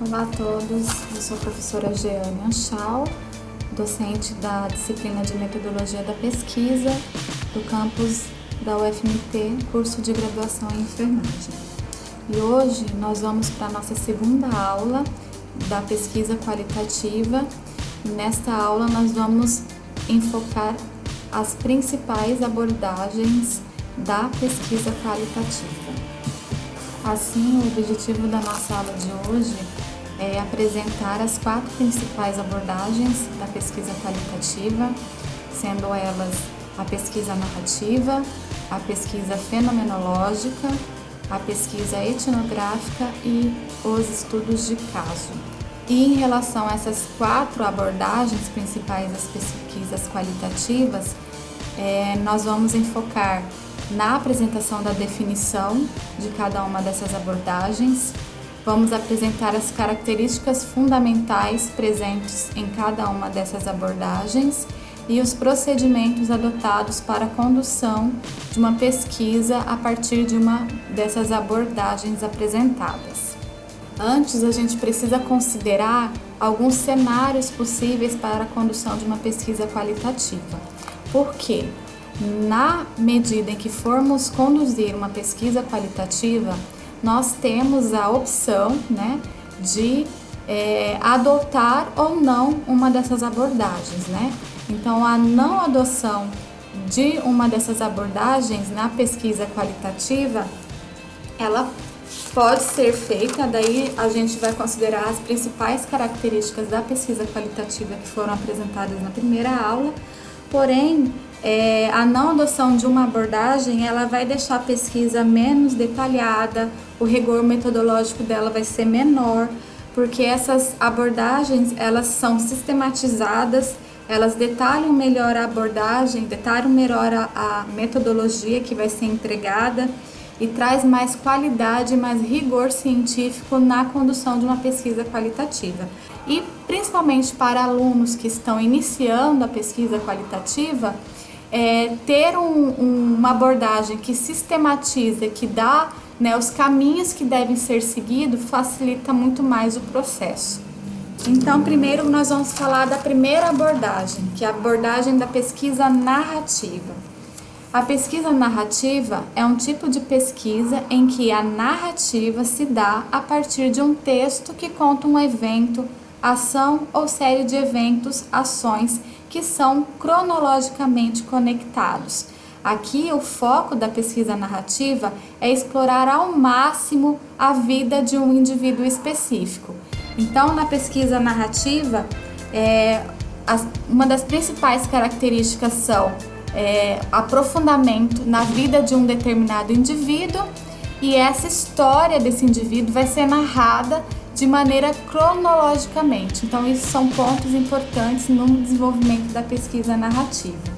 Olá a todos, eu sou a professora Jeane Anchal, docente da disciplina de Metodologia da Pesquisa do campus da UFMT, curso de graduação em enfermagem. E hoje nós vamos para a nossa segunda aula da pesquisa qualitativa. E nesta aula nós vamos enfocar as principais abordagens da pesquisa qualitativa. Assim, o objetivo da nossa aula de hoje é apresentar as 4 principais abordagens da pesquisa qualitativa, sendo elas a pesquisa narrativa, a pesquisa fenomenológica, a pesquisa etnográfica e os estudos de caso. E em relação a essas 4 abordagens principais das pesquisas qualitativas, nós vamos enfocar na apresentação da definição de cada uma dessas abordagens. Vamos apresentar as características fundamentais presentes em cada uma dessas abordagens e os procedimentos adotados para a condução de uma pesquisa a partir de uma dessas abordagens apresentadas. Antes, a gente precisa considerar alguns cenários possíveis para a condução de uma pesquisa qualitativa. Por quê? Na medida em que formos conduzir uma pesquisa qualitativa, nós temos a opção, de adotar ou não uma dessas abordagens, Então, a não adoção de uma dessas abordagens na pesquisa qualitativa, ela pode ser feita, daí a gente vai considerar as principais características da pesquisa qualitativa que foram apresentadas na primeira aula, porém, a não adoção de uma abordagem, ela vai deixar a pesquisa menos detalhada, o rigor metodológico dela vai ser menor, porque essas abordagens, elas são sistematizadas, elas detalham melhor a abordagem, detalham melhor a metodologia que vai ser empregada e traz mais qualidade e mais rigor científico na condução de uma pesquisa qualitativa. E principalmente para alunos que estão iniciando a pesquisa qualitativa, ter uma abordagem que sistematiza, que dá os caminhos que devem ser seguidos, facilita muito mais o processo. Então, primeiro nós vamos falar da primeira abordagem, que é a abordagem da pesquisa narrativa. A pesquisa narrativa é um tipo de pesquisa em que a narrativa se dá a partir de um texto que conta um evento, ação ou série de eventos, ações que são cronologicamente conectados. Aqui o foco da pesquisa narrativa é explorar ao máximo a vida de um indivíduo específico. Então, na pesquisa narrativa, uma das principais características são aprofundamento na vida de um determinado indivíduo, e essa história desse indivíduo vai ser narrada de maneira cronologicamente. Então, esses são pontos importantes no desenvolvimento da pesquisa narrativa.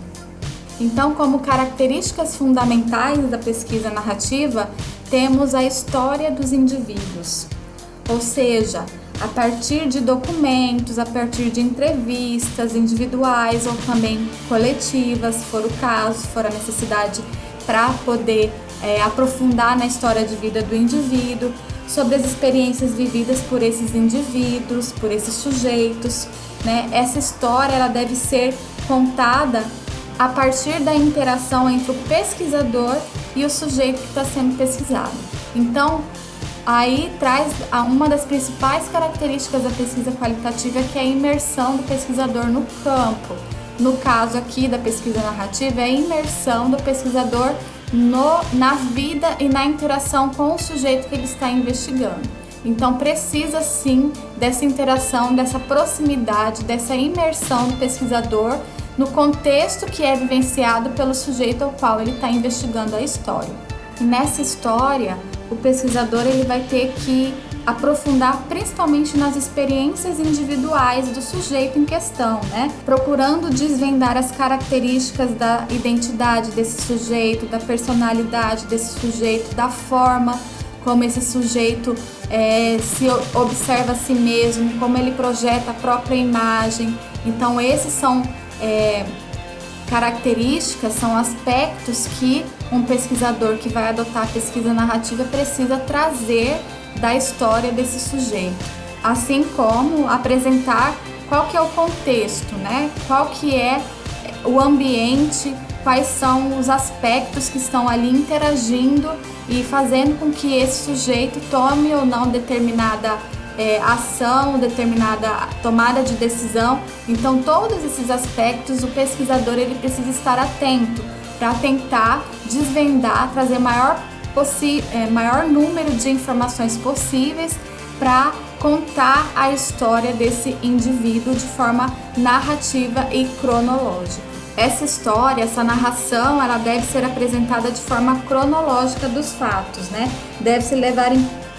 Então, como características fundamentais da pesquisa narrativa, temos a história dos indivíduos, ou seja, a partir de documentos, a partir de entrevistas individuais ou também coletivas, se for o caso, se for a necessidade para poder aprofundar na história de vida do indivíduo, sobre as experiências vividas por esses indivíduos, por esses sujeitos, Essa história ela deve ser contada a partir da interação entre o pesquisador e o sujeito que está sendo pesquisado. Então, aí traz uma das principais características da pesquisa qualitativa, que é a imersão do pesquisador no campo. No caso aqui da pesquisa narrativa, é a imersão do pesquisador na vida e na interação com o sujeito que ele está investigando. Então, precisa sim dessa interação, dessa proximidade, dessa imersão do pesquisador no contexto que é vivenciado pelo sujeito ao qual ele está investigando a história. E nessa história, o pesquisador ele vai ter que aprofundar principalmente nas experiências individuais do sujeito em questão, Procurando desvendar as características da identidade desse sujeito, da personalidade desse sujeito, da forma como esse sujeito se observa a si mesmo, como ele projeta a própria imagem. Então, esses são características, são aspectos que um pesquisador que vai adotar a pesquisa narrativa precisa trazer da história desse sujeito. assim como apresentar qual que é o contexto, né? Qual que é o ambiente, quais são os aspectos que estão ali interagindo e fazendo com que esse sujeito tome ou não determinada ação, determinada tomada de decisão. Então, todos esses aspectos, o pesquisador ele precisa estar atento para tentar desvendar, trazer maior número de informações possíveis para contar a história desse indivíduo de forma narrativa e cronológica. Essa história, essa narração, ela deve ser apresentada de forma cronológica dos fatos, né? Deve-se levar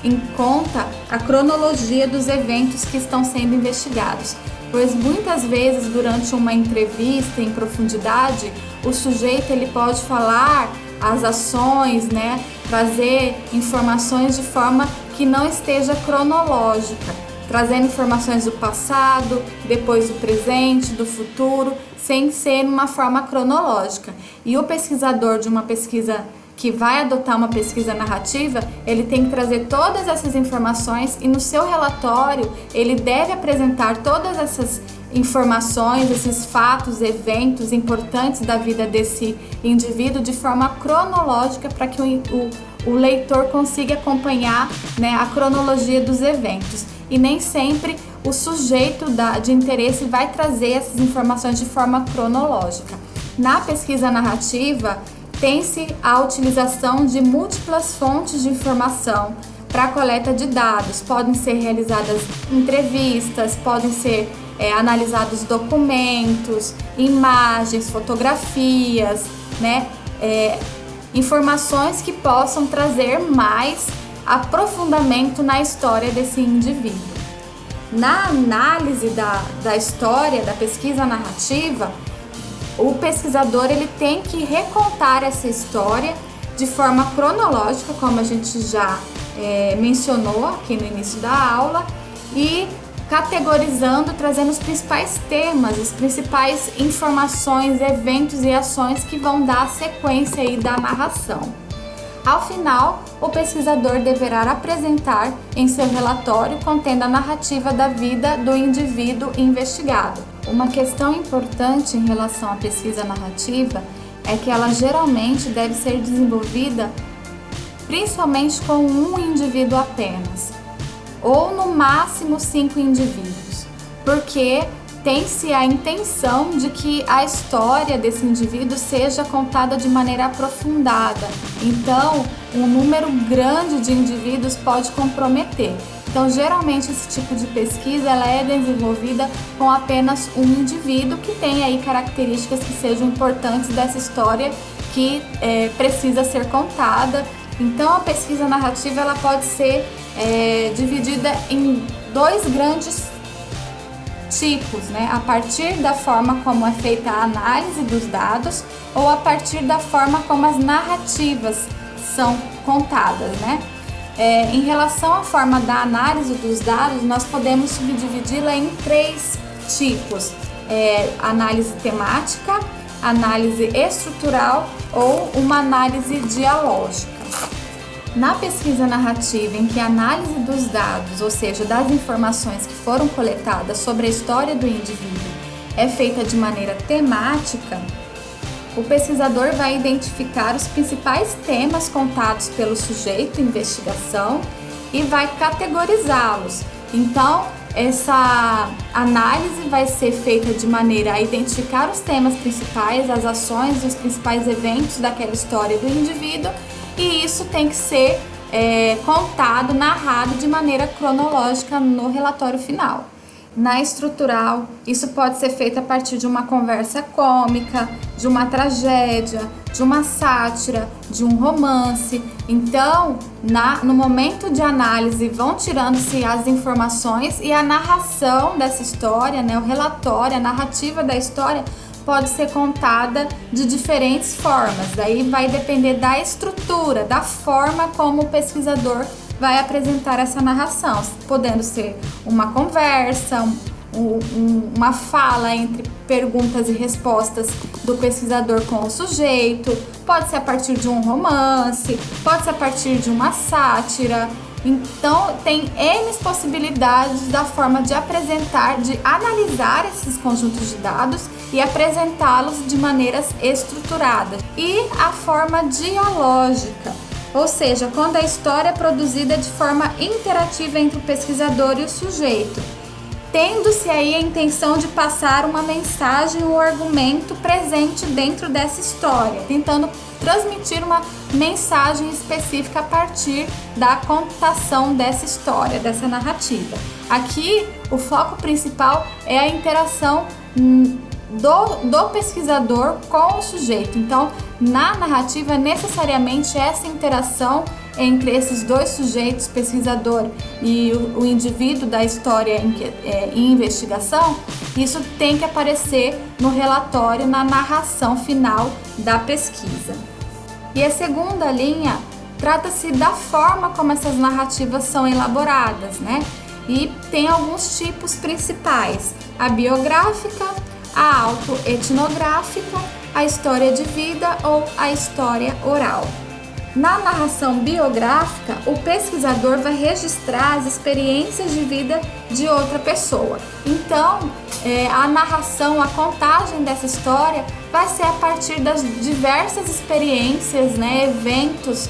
em conta a cronologia dos eventos que estão sendo investigados, pois muitas vezes durante uma entrevista em profundidade, o sujeito ele pode falar as ações, né? Trazer informações de forma que não esteja cronológica, trazendo informações do passado, depois do presente, do futuro, sem ser uma forma cronológica. E o pesquisador de uma pesquisa que vai adotar uma pesquisa narrativa, ele tem que trazer todas essas informações e no seu relatório ele deve apresentar todas essas informações, esses fatos, eventos importantes da vida desse indivíduo de forma cronológica para que o leitor consiga acompanhar, né, a cronologia dos eventos. E nem sempre o sujeito de interesse vai trazer essas informações de forma cronológica. Na pesquisa narrativa, tem-se a utilização de múltiplas fontes de informação para a coleta de dados. Podem ser realizadas entrevistas, podem ser analisados documentos, imagens, fotografias, né? Informações que possam trazer mais aprofundamento na história desse indivíduo. Na análise da história, da pesquisa narrativa, o pesquisador ele tem que recontar essa história de forma cronológica, como a gente já mencionou aqui no início da aula, e categorizando, trazendo os principais temas, as principais informações, eventos e ações que vão dar a sequência aí da narração. Ao final, o pesquisador deverá apresentar em seu relatório contendo a narrativa da vida do indivíduo investigado. Uma questão importante em relação à pesquisa narrativa é que ela geralmente deve ser desenvolvida principalmente com um indivíduo apenas, ou no máximo 5 indivíduos, porque tem-se a intenção de que a história desse indivíduo seja contada de maneira aprofundada. Então, um número grande de indivíduos pode comprometer. Então, geralmente, esse tipo de pesquisa ela é desenvolvida com apenas um indivíduo que tem aí características que sejam importantes dessa história que precisa ser contada. Então, a pesquisa narrativa ela pode ser dividida em 2 grandes tipos, né? A partir da forma como é feita a análise dos dados ou a partir da forma como as narrativas são contadas, né? Em relação à forma da análise dos dados, nós podemos subdividi-la em 3 tipos: análise temática, análise estrutural ou uma análise dialógica. Na pesquisa narrativa, em que a análise dos dados, ou seja, das informações que foram coletadas sobre a história do indivíduo, é feita de maneira temática, o pesquisador vai identificar os principais temas contados pelo sujeito de investigação e vai categorizá-los. Então, essa análise vai ser feita de maneira a identificar os temas principais, as ações e os principais eventos daquela história do indivíduo, e isso tem que ser contado, narrado de maneira cronológica no relatório final. Na estrutural, isso pode ser feito a partir de uma conversa cômica, de uma tragédia, de uma sátira, de um romance. Então, no momento de análise, vão tirando-se as informações e a narração dessa história, né, o relatório, a narrativa da história, pode ser contada de diferentes formas. Daí vai depender da estrutura, da forma como o pesquisador vai apresentar essa narração, podendo ser uma conversa, uma fala entre perguntas e respostas do pesquisador com o sujeito, pode ser a partir de um romance, pode ser a partir de uma sátira. Então, tem N possibilidades da forma de apresentar, de analisar esses conjuntos de dados e apresentá-los de maneiras estruturadas. E a forma dialógica, ou seja, quando a história é produzida de forma interativa entre o pesquisador e o sujeito, tendo-se aí a intenção de passar uma mensagem ou argumento presente dentro dessa história, tentando transmitir uma mensagem específica a partir da contação dessa história, dessa narrativa. Aqui, o foco principal é a interação do pesquisador com o sujeito. Então, na narrativa, necessariamente essa interação entre esses dois sujeitos, pesquisador e o indivíduo da história em investigação, isso tem que aparecer no relatório, na narração final da pesquisa. E a segunda linha trata-se da forma como essas narrativas são elaboradas, né? E tem alguns tipos principais: a biográfica, a autoetnográfica, a história de vida ou a história oral. Na narração biográfica, o pesquisador vai registrar as experiências de vida de outra pessoa. Então, a narração, a contagem dessa história vai ser a partir das diversas experiências, né, eventos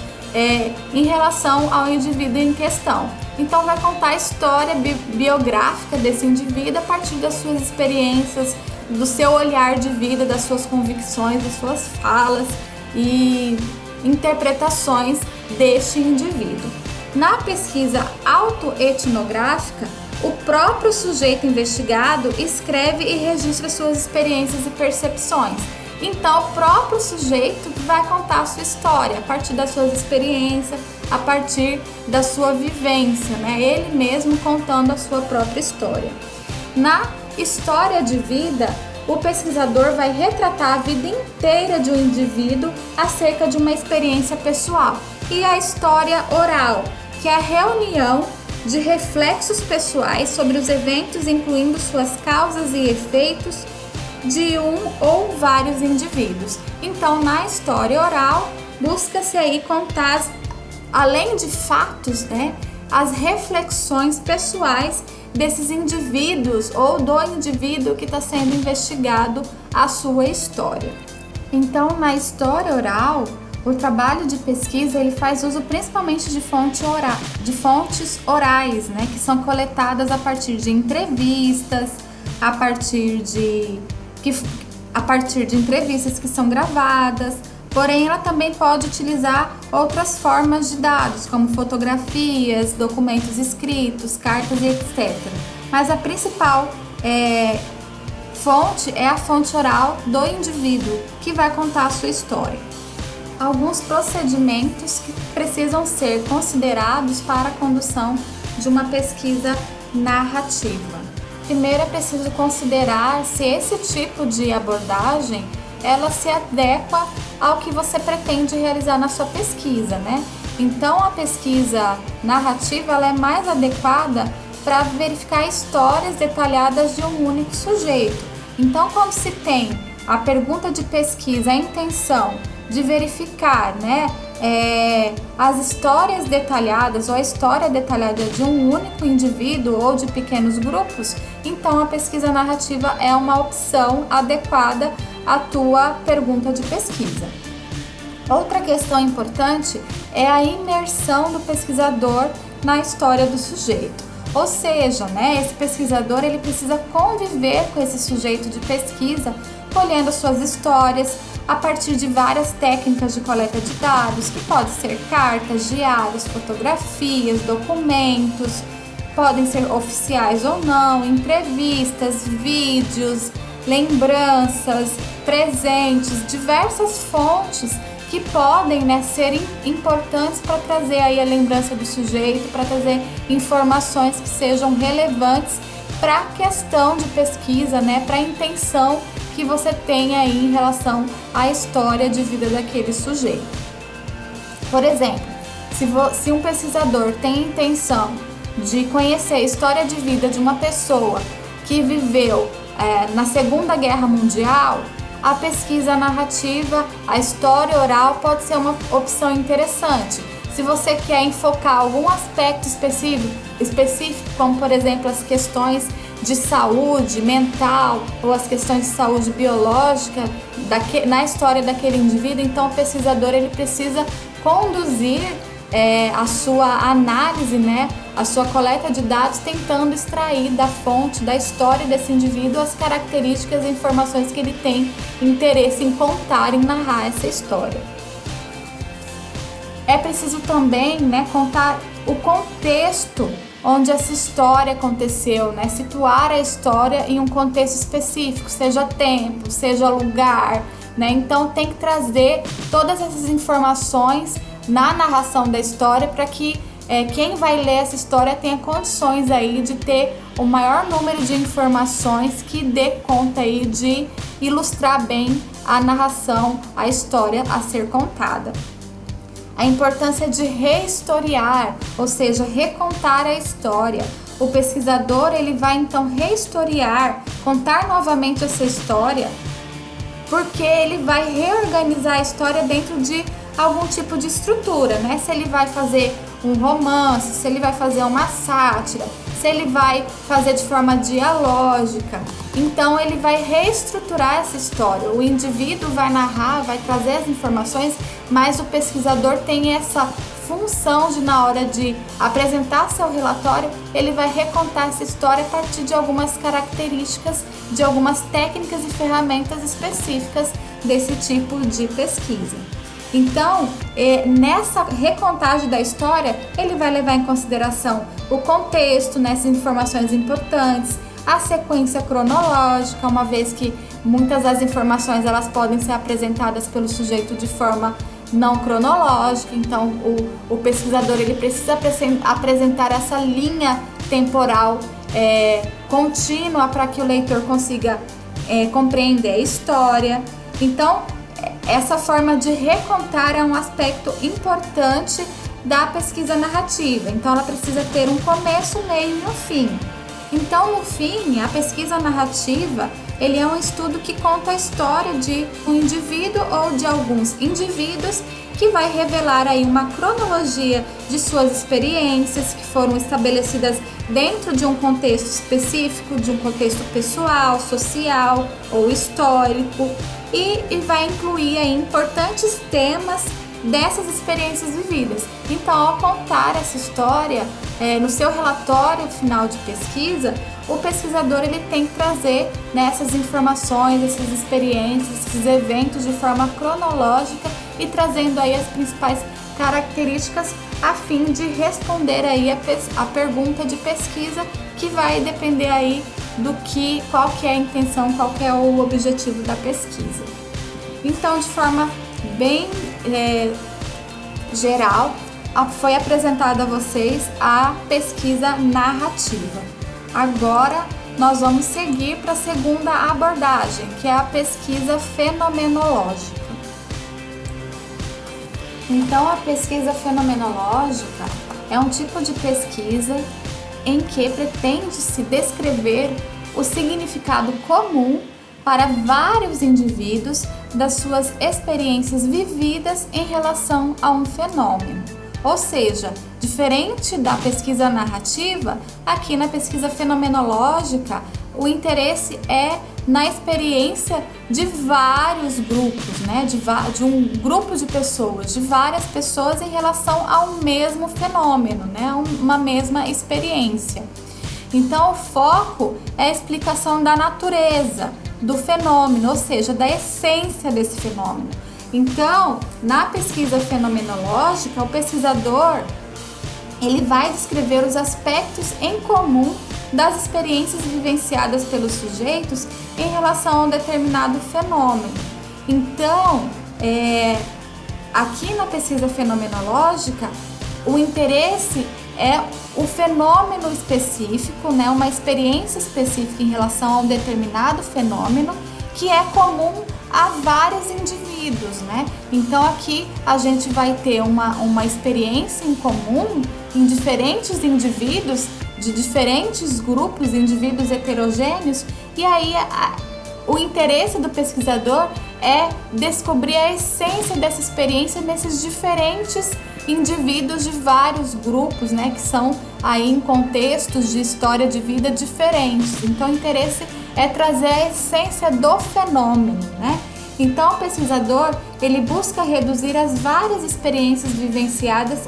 em relação ao indivíduo em questão. Então, vai contar a história biográfica desse indivíduo a partir das suas experiências, do seu olhar de vida, das suas convicções, das suas falas e interpretações deste indivíduo. Na pesquisa autoetnográfica, o próprio sujeito investigado escreve e registra suas experiências e percepções. Então, o próprio sujeito vai contar a sua história a partir das suas experiências, a partir da sua vivência, né? Ele mesmo contando a sua própria história. Na história de vida, o pesquisador vai retratar a vida inteira de um indivíduo acerca de uma experiência pessoal. E a história oral, que é a reunião de reflexos pessoais sobre os eventos, incluindo suas causas e efeitos de um ou vários indivíduos. Então, na história oral, busca-se aí contar, além de fatos, né, as reflexões pessoais desses indivíduos ou do indivíduo que está sendo investigado, a sua história. Então, na história oral, o trabalho de pesquisa ele faz uso principalmente de fontes orais, né, que são coletadas a partir de entrevistas, a partir de entrevistas que são gravadas. Porém, ela também pode utilizar outras formas de dados, como fotografias, documentos escritos, cartas e etc. Mas a principal fonte é a fonte oral do indivíduo, que vai contar a sua história. Alguns procedimentos que precisam ser considerados para a condução de uma pesquisa narrativa. Primeiro, é preciso considerar se esse tipo de abordagem ela se adequa ao que você pretende realizar na sua pesquisa, né? Então, a pesquisa narrativa ela é mais adequada para verificar histórias detalhadas de um único sujeito. Então, quando se tem a pergunta de pesquisa, a intenção de verificar, né, as histórias detalhadas ou a história detalhada de um único indivíduo ou de pequenos grupos, então a pesquisa narrativa é uma opção adequada à tua pergunta de pesquisa. Outra questão importante é a imersão do pesquisador na história do sujeito. Ou seja, né, esse pesquisador ele precisa conviver com esse sujeito de pesquisa, colhendo suas histórias a partir de várias técnicas de coleta de dados, que podem ser cartas, diários, fotografias, documentos, podem ser oficiais ou não, entrevistas, vídeos, lembranças, presentes, diversas fontes que podem, né, ser importantes para trazer aí a lembrança do sujeito, para trazer informações que sejam relevantes para a questão de pesquisa, né, para a intenção que você tem aí em relação à história de vida daquele sujeito. Por exemplo, se um pesquisador tem a intenção de conhecer a história de vida de uma pessoa que viveu na Segunda Guerra Mundial, a pesquisa narrativa, a história oral pode ser uma opção interessante. Se você quer enfocar algum aspecto específico, como por exemplo as questões de saúde mental ou as questões de saúde biológica na história daquele indivíduo, então o pesquisador ele precisa conduzir a sua análise, né, a sua coleta de dados, tentando extrair da fonte, da história desse indivíduo as características e informações que ele tem interesse em contar e narrar essa história. É preciso também, né, contar o contexto onde essa história aconteceu, né, situar a história em um contexto específico, seja tempo, seja lugar, né, então tem que trazer todas essas informações na narração da história para que quem vai ler essa história tenha condições aí de ter o maior número de informações que dê conta aí de ilustrar bem a narração, a história a ser contada. A importância de rehistoriar, ou seja, recontar a história. O pesquisador ele vai então rehistoriar, contar novamente essa história, porque ele vai reorganizar a história dentro de algum tipo de estrutura, né? Se ele vai fazer um romance, se ele vai fazer uma sátira, se ele vai fazer de forma dialógica. Então ele vai reestruturar essa história. O indivíduo vai narrar, vai trazer as informações, mas o pesquisador tem essa função de, na hora de apresentar seu relatório, ele vai recontar essa história a partir de algumas características, de algumas técnicas e ferramentas específicas desse tipo de pesquisa. Então, nessa recontagem da história, ele vai levar em consideração o contexto, né, essas informações importantes, a sequência cronológica, uma vez que muitas das informações elas podem ser apresentadas pelo sujeito de forma não cronológica. Então, o pesquisador ele precisa apresentar essa linha temporal contínua para que o leitor consiga compreender a história. Então, essa forma de recontar é um aspecto importante da pesquisa narrativa. Então, ela precisa ter um começo, meio e um fim. Então, no fim, a pesquisa narrativa, ele é um estudo que conta a história de um indivíduo ou de alguns indivíduos, que vai revelar aí uma cronologia de suas experiências que foram estabelecidas dentro de um contexto específico, de um contexto pessoal, social ou histórico, e vai incluir aí importantes temas dessas experiências vividas. Então, ao contar essa história, no seu relatório final de pesquisa, o pesquisador ele tem que trazer, né, essas informações, essas experiências, esses eventos de forma cronológica e trazendo aí as principais características a fim de responder aí a pergunta de pesquisa, que vai depender aí qual que é a intenção, qual que é o objetivo da pesquisa. Então, de forma bem geral, foi apresentada a vocês a pesquisa narrativa. Agora, nós vamos seguir para a segunda abordagem, que é a pesquisa fenomenológica. Então, a pesquisa fenomenológica é um tipo de pesquisa em que pretende-se descrever o significado comum para vários indivíduos das suas experiências vividas em relação a um fenômeno. Ou seja, diferente da pesquisa narrativa, aqui na pesquisa fenomenológica, o interesse é na experiência de vários grupos, né? de um grupo de pessoas, de várias pessoas em relação a um mesmo fenômeno, né? Uma mesma experiência. Então, o foco é a explicação da natureza do fenômeno, ou seja, da essência desse fenômeno. Então, na pesquisa fenomenológica, o pesquisador ele vai descrever os aspectos em comum das experiências vivenciadas pelos sujeitos em relação a um determinado fenômeno. Então, aqui na pesquisa fenomenológica, o interesse é o fenômeno específico, né, uma experiência específica em relação a um determinado fenômeno que é comum a vários indivíduos, né? Então aqui a gente vai ter uma experiência em comum em diferentes indivíduos de diferentes grupos, indivíduos heterogêneos, e aí o interesse do pesquisador é descobrir a essência dessa experiência nesses diferentes indivíduos de vários grupos, né, que são aí em contextos de história de vida diferentes. Então o interesse é trazer a essência do fenômeno, né? Então o pesquisador, ele busca reduzir as várias experiências vivenciadas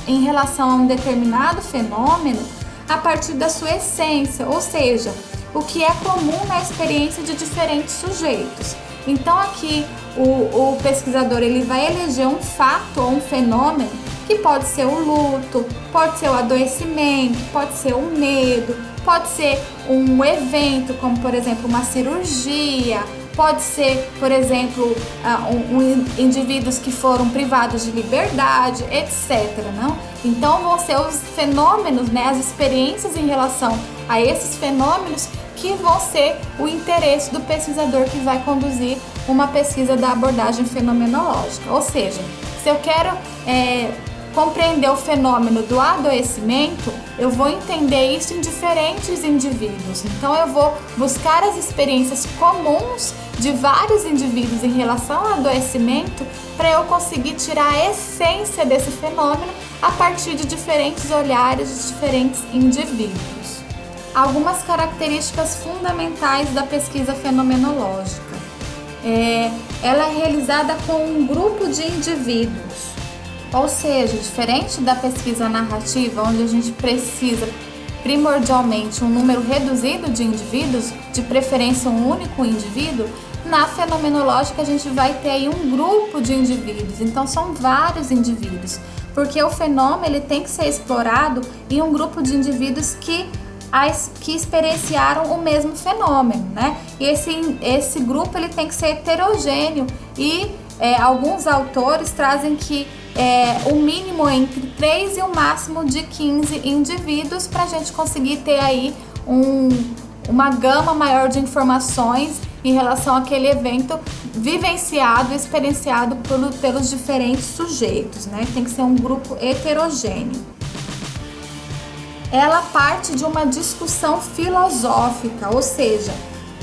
em relação a um determinado fenômeno a partir da sua essência, ou seja, o que é comum na experiência de diferentes sujeitos. Então aqui o pesquisador, ele vai eleger um fato ou um fenômeno que pode ser o luto, pode ser o adoecimento, pode ser o medo, pode ser um evento como, por exemplo, uma cirurgia, pode ser, por exemplo, indivíduos que foram privados de liberdade, etc. Não? Então vão ser os fenômenos, né, as experiências em relação a esses fenômenos que vão ser o interesse do pesquisador que vai conduzir uma pesquisa da abordagem fenomenológica. Ou seja, se eu quero compreender o fenômeno do adoecimento, eu vou entender isso em diferentes indivíduos. Então eu vou buscar as experiências comuns de vários indivíduos em relação ao adoecimento para eu conseguir tirar a essência desse fenômeno a partir de diferentes olhares de diferentes indivíduos. Algumas características fundamentais da pesquisa fenomenológica. Ela é realizada com um grupo de indivíduos, ou seja, diferente da pesquisa narrativa, onde a gente precisa primordialmente um número reduzido de indivíduos, de preferência um único indivíduo, na fenomenológica a gente vai ter aí um grupo de indivíduos, então são vários indivíduos, porque o fenômeno ele tem que ser explorado em um grupo de indivíduos que experienciaram o mesmo fenômeno, né? E esse grupo ele tem que ser heterogêneo e alguns autores trazem que o mínimo entre 3 e o máximo de 15 indivíduos para a gente conseguir ter aí uma gama maior de informações em relação àquele evento vivenciado, experienciado pelos diferentes sujeitos, né? Tem que ser um grupo heterogêneo. Ela parte de uma discussão filosófica, ou seja,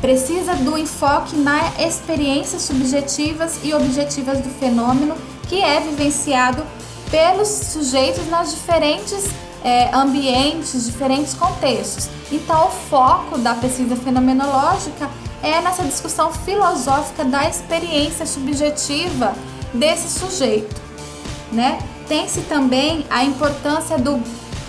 precisa do enfoque na experiências subjetivas e objetivas do fenômeno que é vivenciado pelos sujeitos nas diferentes ambientes, diferentes contextos. Então, o foco da pesquisa fenomenológica é nessa discussão filosófica da experiência subjetiva desse sujeito, né? Tem-se também a importância do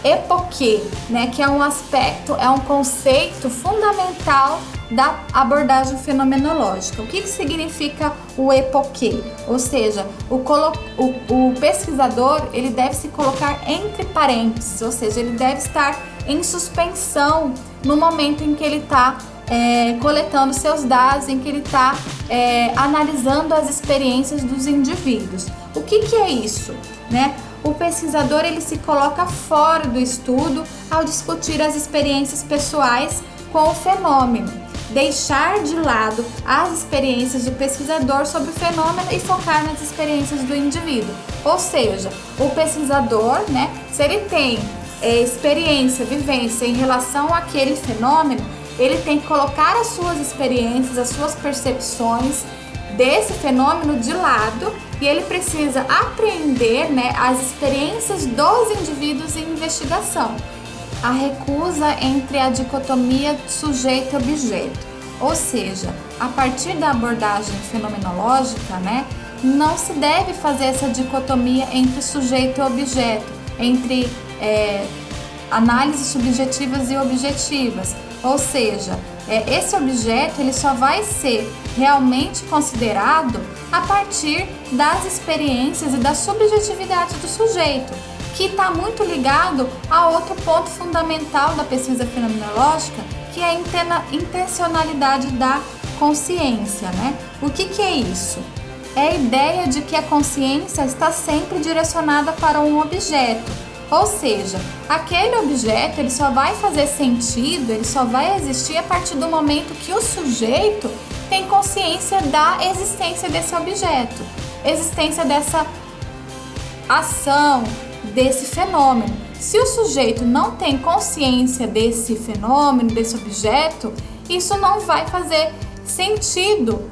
epoquê, né, que é um aspecto, é um conceito fundamental da abordagem fenomenológica. O que significa o epoquê? Ou seja, o pesquisador ele deve se colocar entre parênteses, ou seja, ele deve estar em suspensão no momento em que ele está coletando seus dados, em que ele está analisando as experiências dos indivíduos. O que é isso, né? O pesquisador ele se coloca fora do estudo ao discutir as experiências pessoais com o fenômeno, deixar de lado as experiências do pesquisador sobre o fenômeno e focar nas experiências do indivíduo. Ou seja, o pesquisador, né, se ele tem experiência, vivência em relação àquele fenômeno, ele tem que colocar as suas experiências, as suas percepções desse fenômeno de lado e ele precisa apreender, né, as experiências dos indivíduos em investigação. A recusa entre a dicotomia sujeito e objeto, ou seja, a partir da abordagem fenomenológica, né, não se deve fazer essa dicotomia entre sujeito e objeto, entre análises subjetivas e objetivas, ou seja, esse objeto ele só vai ser realmente considerado a partir das experiências e da subjetividade do sujeito, que está muito ligado a outro ponto fundamental da pesquisa fenomenológica, que é a intencionalidade da consciência, né? O que é isso? É a ideia de que a consciência está sempre direcionada para um objeto, ou seja, aquele objeto ele só vai fazer sentido, ele só vai existir a partir do momento que o sujeito tem consciência da existência desse objeto, existência dessa ação, desse fenômeno. Se o sujeito não tem consciência desse fenômeno, desse objeto, isso não vai fazer sentido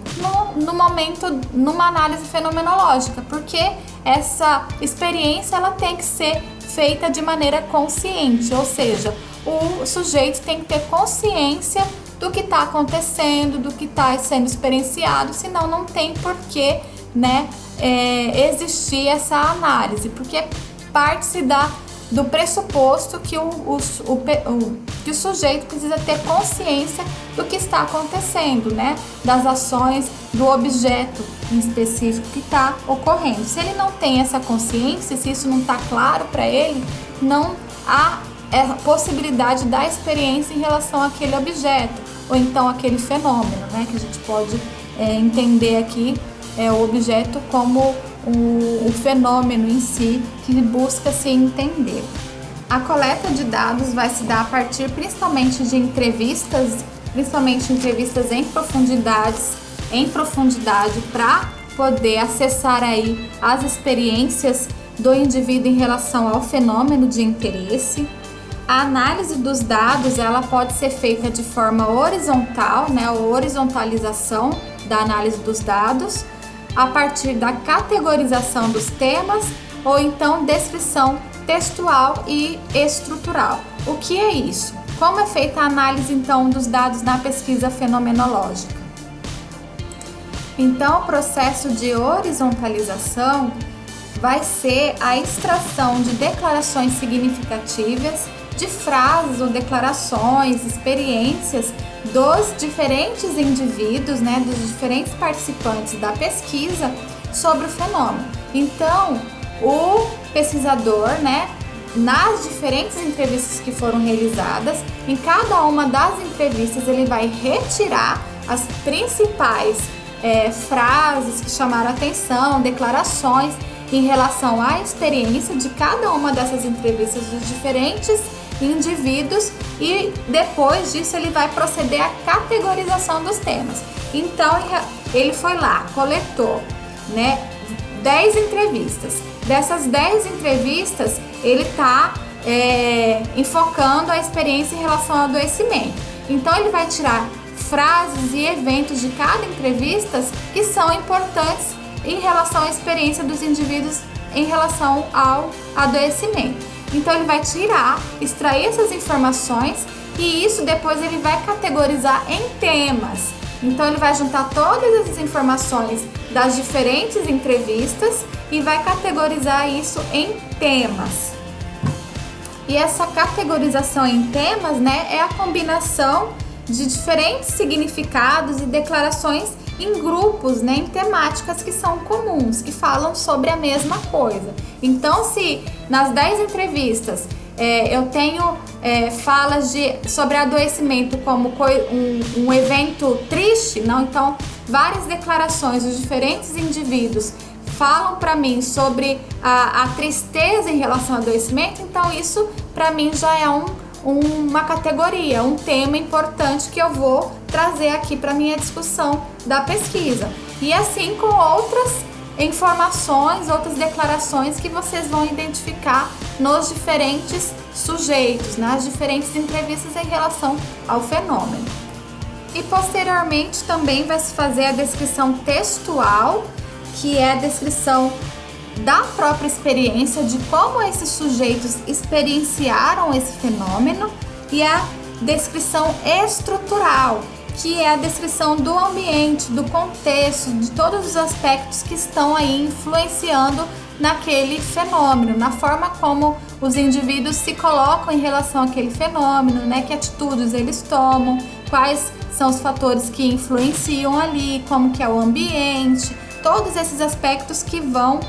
no momento, numa análise fenomenológica, porque essa experiência ela tem que ser feita de maneira consciente, ou seja, o sujeito tem que ter consciência do que está acontecendo, do que está sendo experienciado, senão não tem porquê, né, existir essa análise, porque parte-se do pressuposto que que o sujeito precisa ter consciência do que está acontecendo, né? Das ações do objeto em específico que está ocorrendo. Se ele não tem essa consciência, se isso não está claro para ele, não há a possibilidade da experiência em relação àquele objeto, ou então aquele fenômeno, né? Que a gente pode entender aqui o objeto como o fenômeno em si que busca se entender. A coleta de dados vai se dar a partir principalmente de entrevistas, principalmente entrevistas em profundidade para poder acessar aí as experiências do indivíduo em relação ao fenômeno de interesse. A análise dos dados ela pode ser feita de forma horizontal, né, ou horizontalização da análise dos dados, a partir da categorização dos temas ou então descrição textual e estrutural. O que é isso? Como é feita a análise então dos dados na pesquisa fenomenológica? Então, o processo de horizontalização vai ser a extração de declarações significativas, de frases ou declarações, experiências dos diferentes indivíduos, né, dos diferentes participantes da pesquisa sobre o fenômeno. Então, o pesquisador, né, nas diferentes entrevistas que foram realizadas, em cada uma das entrevistas ele vai retirar as principais frases que chamaram atenção, declarações em relação à experiência de cada uma dessas entrevistas dos diferentes indivíduos, e depois disso ele vai proceder à categorização dos temas. Então ele foi lá, coletou, né, 10 entrevistas. Dessas 10 entrevistas ele está enfocando a experiência em relação ao adoecimento. Então ele vai tirar frases e eventos de cada entrevista que são importantes em relação à experiência dos indivíduos em relação ao adoecimento. Então ele vai extrair essas informações e isso depois ele vai categorizar em temas. Então ele vai juntar todas essas informações das diferentes entrevistas e vai categorizar isso em temas. E essa categorização em temas, né, é a combinação de diferentes significados e declarações em grupos, né, em temáticas que são comuns, que falam sobre a mesma coisa. Então, se nas 10 entrevistas eu tenho falas sobre adoecimento como um evento triste, não? Então, várias declarações dos diferentes indivíduos falam para mim sobre a tristeza em relação ao adoecimento, então isso para mim já é uma categoria, um tema importante que eu vou trazer aqui para minha discussão da pesquisa. E assim com outras informações, outras declarações que vocês vão identificar nos diferentes sujeitos, nas diferentes entrevistas em relação ao fenômeno. E posteriormente também vai se fazer a descrição textual, que é a descrição da própria experiência, de como esses sujeitos experienciaram esse fenômeno, e a descrição estrutural, que é a descrição do ambiente, do contexto, de todos os aspectos que estão aí influenciando naquele fenômeno, na forma como os indivíduos se colocam em relação àquele fenômeno, né? Que atitudes eles tomam, quais são os fatores que influenciam ali, como que é o ambiente, todos esses aspectos que vão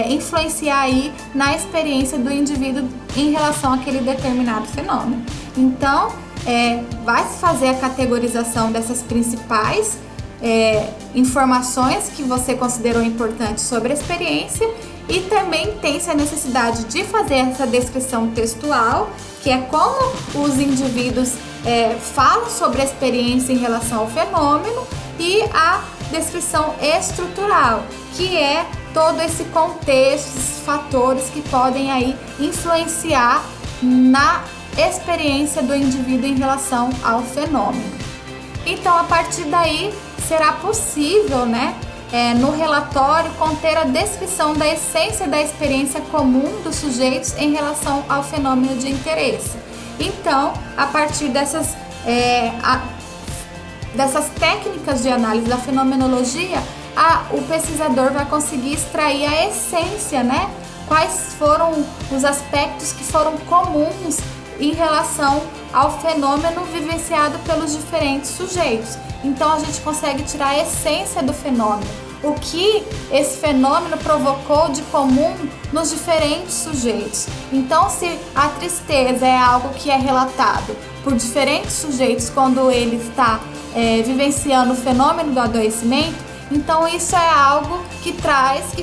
influenciar aí na experiência do indivíduo em relação àquele determinado fenômeno. Então, vai se fazer a categorização dessas principais informações que você considerou importantes sobre a experiência, e também tem-se a necessidade de fazer essa descrição textual, que é como os indivíduos falam sobre a experiência em relação ao fenômeno, e a descrição estrutural, que é todo esse contexto, fatores que podem aí influenciar na experiência do indivíduo em relação ao fenômeno. Então, a partir daí, será possível, no relatório, conter a descrição da essência da experiência comum dos sujeitos em relação ao fenômeno de interesse. Então, a partir dessas técnicas de análise da fenomenologia, o pesquisador vai conseguir extrair a essência, quais foram os aspectos que foram comuns em relação ao fenômeno vivenciado pelos diferentes sujeitos. Então a gente consegue tirar a essência do fenômeno, o que esse fenômeno provocou de comum nos diferentes sujeitos. Então, se a tristeza é algo que é relatado por diferentes sujeitos quando ele está vivenciando o fenômeno do adoecimento, então isso é algo que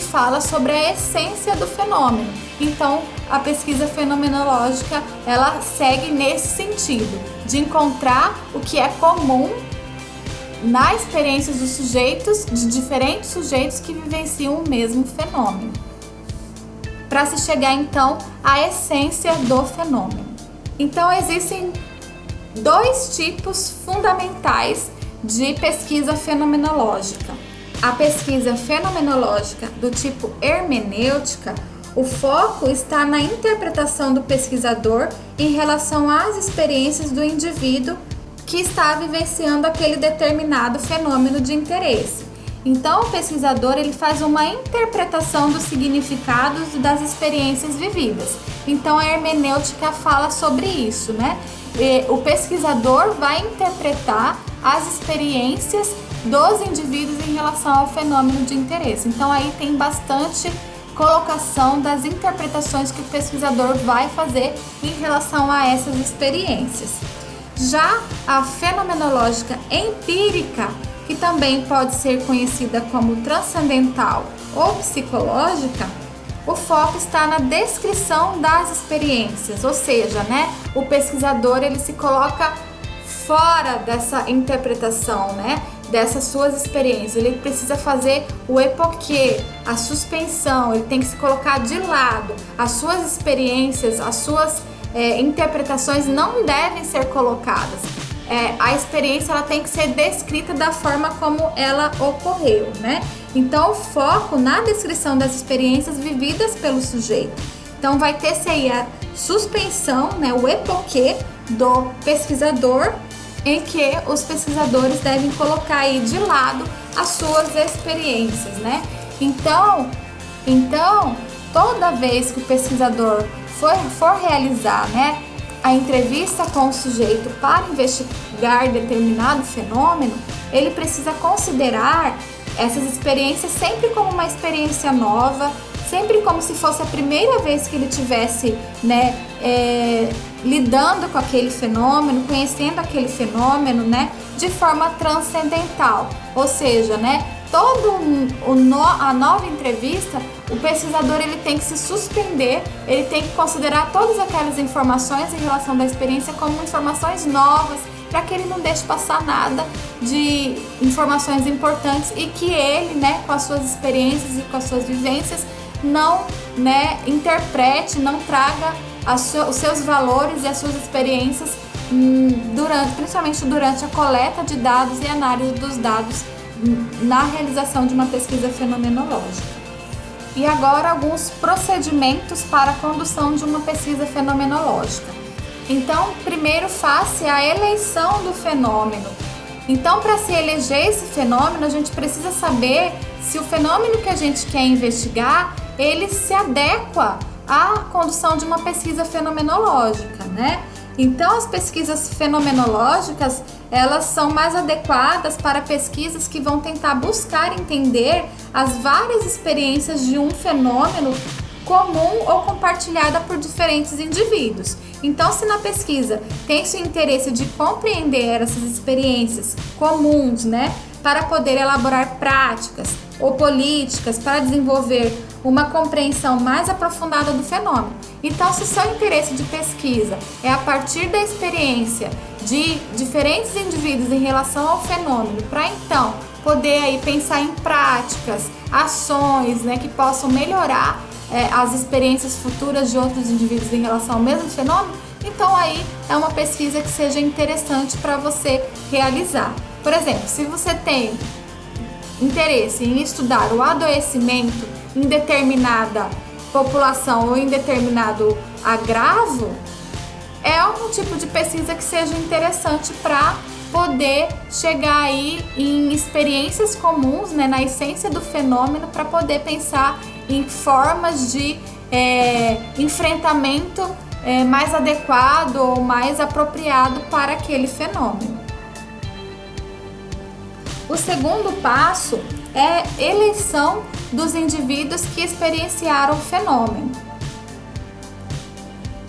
fala sobre a essência do fenômeno. Então, a pesquisa fenomenológica, ela segue nesse sentido, de encontrar o que é comum na experiência dos sujeitos, de diferentes sujeitos que vivenciam o mesmo fenômeno, para se chegar então à essência do fenômeno. Então, existem dois tipos fundamentais de pesquisa fenomenológica. A pesquisa fenomenológica do tipo hermenêutica, o foco está na interpretação do pesquisador em relação às experiências do indivíduo que está vivenciando aquele determinado fenômeno de interesse. Então, o pesquisador ele faz uma interpretação dos significados das experiências vividas. Então, a hermenêutica fala sobre isso, o pesquisador vai interpretar as experiências dos indivíduos em relação ao fenômeno de interesse. Então, aí tem bastante colocação das interpretações que o pesquisador vai fazer em relação a essas experiências. Já a fenomenológica empírica, que também pode ser conhecida como transcendental ou psicológica, o foco está na descrição das experiências, ou seja, o pesquisador ele se coloca fora dessa interpretação, dessas suas experiências. Ele precisa fazer o epoquê, a suspensão, ele tem que se colocar de lado. As suas experiências, as suas interpretações não devem ser colocadas. A experiência ela tem que ser descrita da forma como ela ocorreu, Então, o foco na descrição das experiências vividas pelo sujeito. Então, vai ter-se aí a suspensão, o epoquê do pesquisador, em que os pesquisadores devem colocar aí de lado as suas experiências, Então, toda vez que o pesquisador for realizar, a entrevista com o sujeito para investigar determinado fenômeno, ele precisa considerar essas experiências sempre como uma experiência nova, sempre como se fosse a primeira vez que ele tivesse, lidando com aquele fenômeno, conhecendo aquele fenômeno, de forma transcendental. Ou seja, a nova entrevista, o pesquisador ele tem que se suspender, ele tem que considerar todas aquelas informações em relação da experiência como informações novas, para que ele não deixe passar nada de informações importantes e que ele, com as suas experiências e com as suas vivências, não interprete, não traga os seus valores e as suas experiências principalmente durante a coleta de dados e análise dos dados na realização de uma pesquisa fenomenológica. E agora alguns procedimentos para a condução de uma pesquisa fenomenológica. Então, primeiro faz-se a eleição do fenômeno. Então, para se eleger esse fenômeno, a gente precisa saber se o fenômeno que a gente quer investigar, ele se adequa à condução de uma pesquisa fenomenológica, Então, as pesquisas fenomenológicas, elas são mais adequadas para pesquisas que vão tentar buscar entender as várias experiências de um fenômeno comum ou compartilhada por diferentes indivíduos. Então, se na pesquisa tem-se o interesse de compreender essas experiências comuns, para poder elaborar práticas ou políticas para desenvolver uma compreensão mais aprofundada do fenômeno. Então, se o seu interesse de pesquisa é a partir da experiência de diferentes indivíduos em relação ao fenômeno, para então poder aí pensar em práticas, ações, né, que possam melhorar as experiências futuras de outros indivíduos em relação ao mesmo fenômeno, então aí é uma pesquisa que seja interessante para você realizar. Por exemplo, se você tem interesse em estudar o adoecimento em determinada população ou em determinado agravo, é um tipo de pesquisa que seja interessante para poder chegar aí em experiências comuns, né, na essência do fenômeno, para poder pensar em formas de enfrentamento mais adequado ou mais apropriado para aquele fenômeno. O segundo passo é eleição dos indivíduos que experienciaram o fenômeno.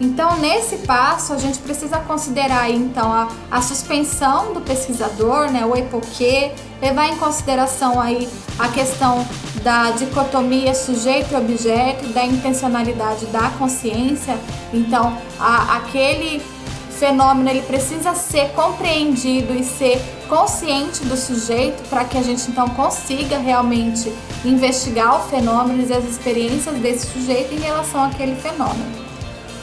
Então, nesse passo, a gente precisa considerar então a suspensão do pesquisador, né, o epoquê, levar em consideração aí a questão da dicotomia sujeito e objeto, da intencionalidade da consciência. Então, aquele fenômeno ele precisa ser compreendido e ser consciente do sujeito para que a gente então consiga realmente investigar o fenômeno e as experiências desse sujeito em relação àquele fenômeno.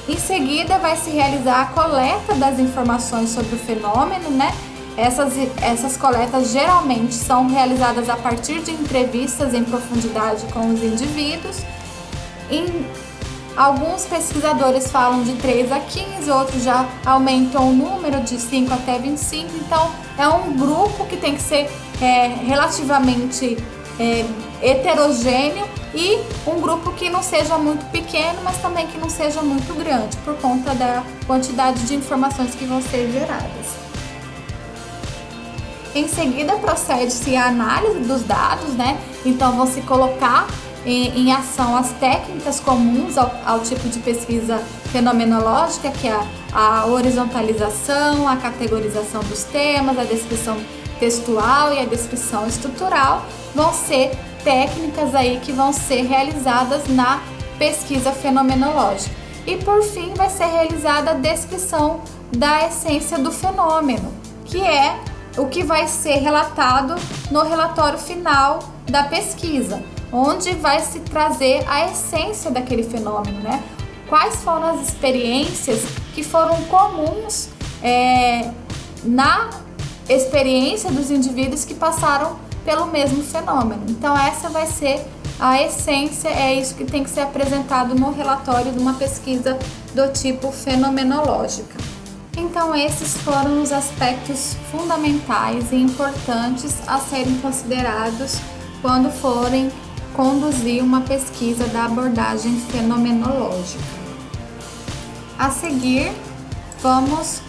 Em seguida, vai se realizar a coleta das informações sobre o fenômeno, né? Essas coletas geralmente são realizadas a partir de entrevistas em profundidade com os indivíduos. Alguns pesquisadores falam de 3 a 15, outros já aumentam o número de 5 até 25. Então, é um grupo que tem que ser relativamente heterogêneo e um grupo que não seja muito pequeno, mas também que não seja muito grande, por conta da quantidade de informações que vão ser geradas. Em seguida, procede-se a análise dos dados, né? Então, vão se colocar em ação as técnicas comuns ao tipo de pesquisa fenomenológica, que é a horizontalização, a categorização dos temas, a descrição textual e a descrição estrutural, vão ser técnicas aí que vão ser realizadas na pesquisa fenomenológica. E por fim vai ser realizada a descrição da essência do fenômeno, que é o que vai ser relatado no relatório final da pesquisa, onde vai se trazer a essência daquele fenômeno, né? Quais foram as experiências que foram comuns na experiência dos indivíduos que passaram pelo mesmo fenômeno. Então essa vai ser a essência, é isso que tem que ser apresentado no relatório de uma pesquisa do tipo fenomenológica. Então esses foram os aspectos fundamentais e importantes a serem considerados quando forem conduzir uma pesquisa da abordagem fenomenológica. A seguir, vamos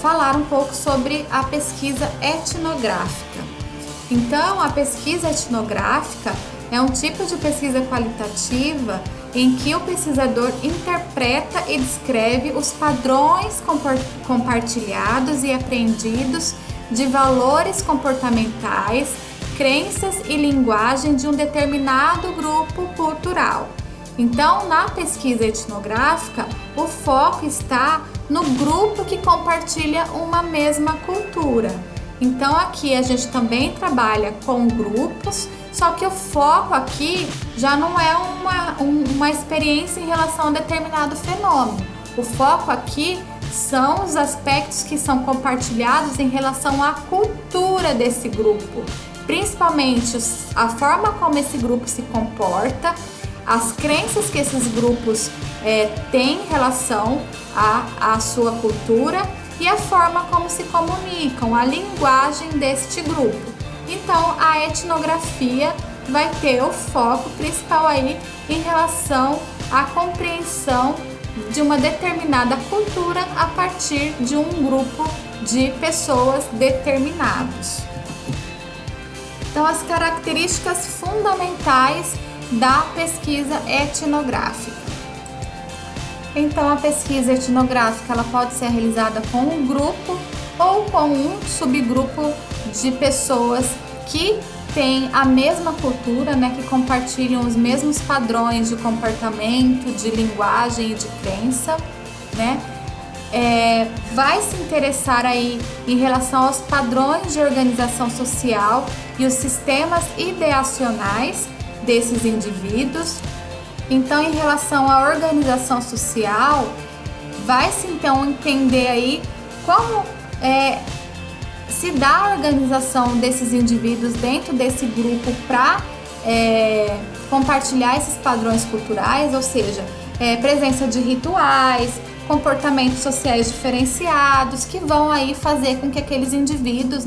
falar um pouco sobre a pesquisa etnográfica. Então, a pesquisa etnográfica é um tipo de pesquisa qualitativa em que o pesquisador interpreta e descreve os padrões compartilhados e apreendidos de valores comportamentais, crenças e linguagem de um determinado grupo cultural. Então, na pesquisa etnográfica, o foco está no grupo que compartilha uma mesma cultura. Então, aqui a gente também trabalha com grupos, só que o foco aqui já não é uma experiência em relação a um determinado fenômeno. O foco aqui são os aspectos que são compartilhados em relação à cultura desse grupo, principalmente a forma como esse grupo se comporta, as crenças que esses grupos têm em relação à sua cultura e a forma como se comunicam, a linguagem deste grupo. Então, a etnografia vai ter o foco principal aí em relação à compreensão de uma determinada cultura a partir de um grupo de pessoas determinados. Então, as características fundamentais da pesquisa etnográfica. Então, a pesquisa etnográfica ela pode ser realizada com um grupo ou com um subgrupo de pessoas que têm a mesma cultura, né, que compartilham os mesmos padrões de comportamento, de linguagem e de crença, né? vai se interessar aí em relação aos padrões de organização social e os sistemas ideacionais desses indivíduos. Então, em relação à organização social, vai-se então entender aí como se dá a organização desses indivíduos dentro desse grupo para compartilhar esses padrões culturais, ou seja, presença de rituais, comportamentos sociais diferenciados que vão aí fazer com que aqueles indivíduos,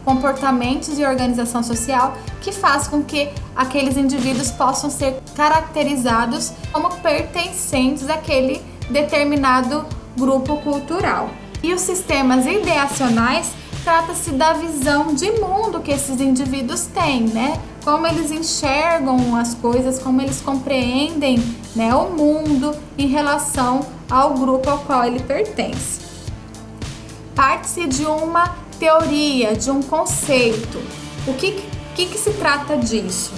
comportamentos e organização social que faz com que aqueles indivíduos possam ser caracterizados como pertencentes àquele determinado grupo cultural. E os sistemas ideacionais trata-se da visão de mundo que esses indivíduos têm, como eles enxergam as coisas, como eles compreendem, o mundo em relação ao grupo ao qual ele pertence. Parte-se de uma teoria, de um conceito. O que se trata disso,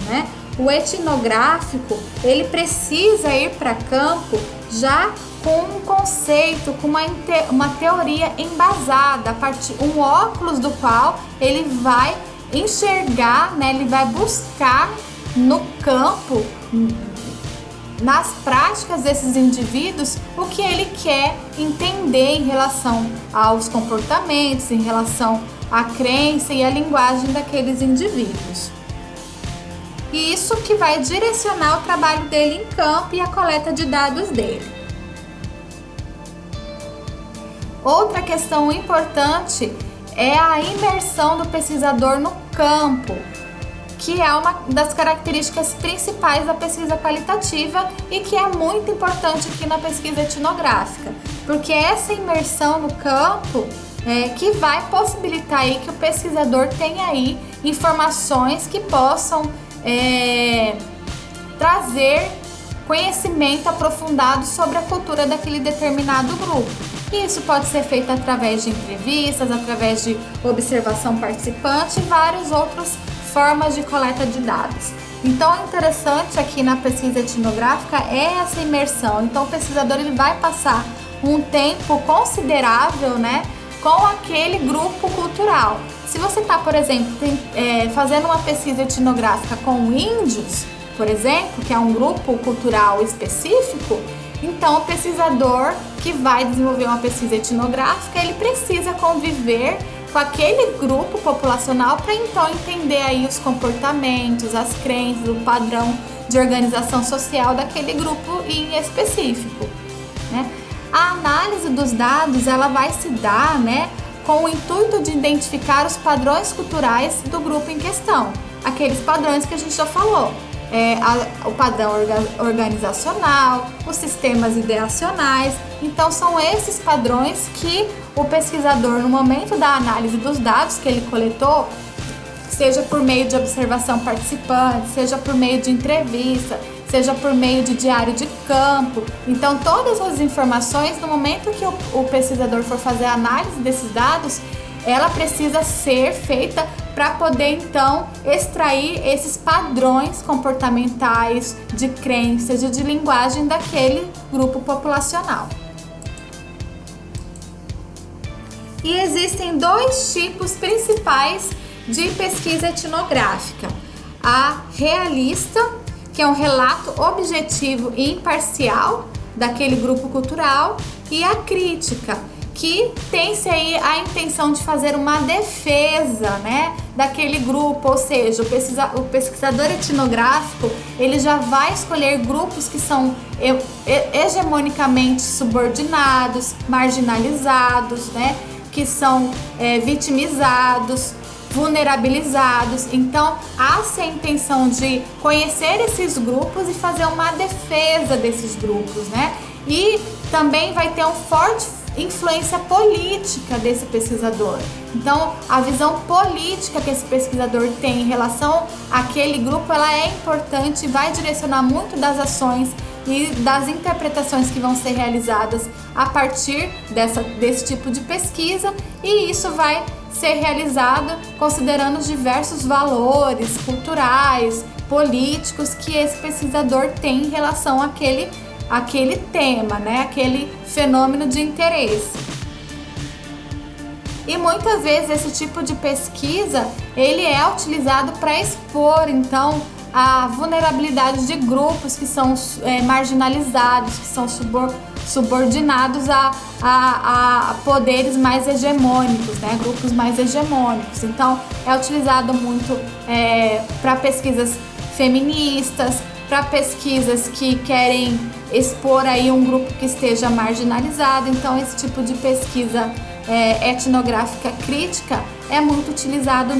O etnográfico, ele precisa ir para campo já com um conceito, com uma teoria embasada, um óculos do qual ele vai enxergar, ele vai buscar no campo, nas práticas desses indivíduos, o que ele quer entender em relação aos comportamentos, em relação à crença e à linguagem daqueles indivíduos. E isso que vai direcionar o trabalho dele em campo e a coleta de dados dele. Outra questão importante é a imersão do pesquisador no campo, que é uma das características principais da pesquisa qualitativa e que é muito importante aqui na pesquisa etnográfica, porque essa imersão no campo que vai possibilitar aí que o pesquisador tenha aí informações que possam trazer conhecimento aprofundado sobre a cultura daquele determinado grupo. E isso pode ser feito através de entrevistas, através de observação participante e várias outras formas de coleta de dados. Então, o interessante aqui na pesquisa etnográfica é essa imersão. Então, o pesquisador ele vai passar um tempo considerável, com aquele grupo cultural. Se você está, por exemplo, fazendo uma pesquisa etnográfica com índios, por exemplo, que é um grupo cultural específico, então o pesquisador que vai desenvolver uma pesquisa etnográfica, ele precisa conviver com aquele grupo populacional para então entender aí os comportamentos, as crenças, o padrão de organização social daquele grupo em específico, A análise dos dados, ela vai se dar, com o intuito de identificar os padrões culturais do grupo em questão, aqueles padrões que a gente já falou. O padrão organizacional, os sistemas ideacionais. Então, são esses padrões que o pesquisador, no momento da análise dos dados que ele coletou, seja por meio de observação participante, seja por meio de entrevista, seja por meio de diário de campo. Então, todas as informações, no momento que o pesquisador for fazer a análise desses dados, ela precisa ser feita para poder então extrair esses padrões comportamentais, de crenças e de linguagem daquele grupo populacional. E existem dois tipos principais de pesquisa etnográfica: a realista, que é um relato objetivo e imparcial daquele grupo cultural, e a crítica, que tem-se aí a intenção de fazer uma defesa, daquele grupo, ou seja, o pesquisador etnográfico, ele já vai escolher grupos que são hegemonicamente subordinados, marginalizados, que são vitimizados, vulnerabilizados. Então, há-se a intenção de conhecer esses grupos e fazer uma defesa desses grupos, E também vai ter um forte influência política desse pesquisador. Então, a visão política que esse pesquisador tem em relação àquele grupo, ela é importante e vai direcionar muito das ações e das interpretações que vão ser realizadas a partir desse tipo de pesquisa, e isso vai ser realizado considerando os diversos valores culturais, políticos que esse pesquisador tem em relação àquele tema, aquele fenômeno de interesse. E muitas vezes esse tipo de pesquisa, ele é utilizado para expor, então, a vulnerabilidade de grupos que são marginalizados, que são subordinados a poderes mais hegemônicos, né? Grupos mais hegemônicos. Então, é utilizado muito para pesquisas feministas, para pesquisas que querem expor aí um grupo que esteja marginalizado. Então, esse tipo de pesquisa etnográfica crítica é muito utilizado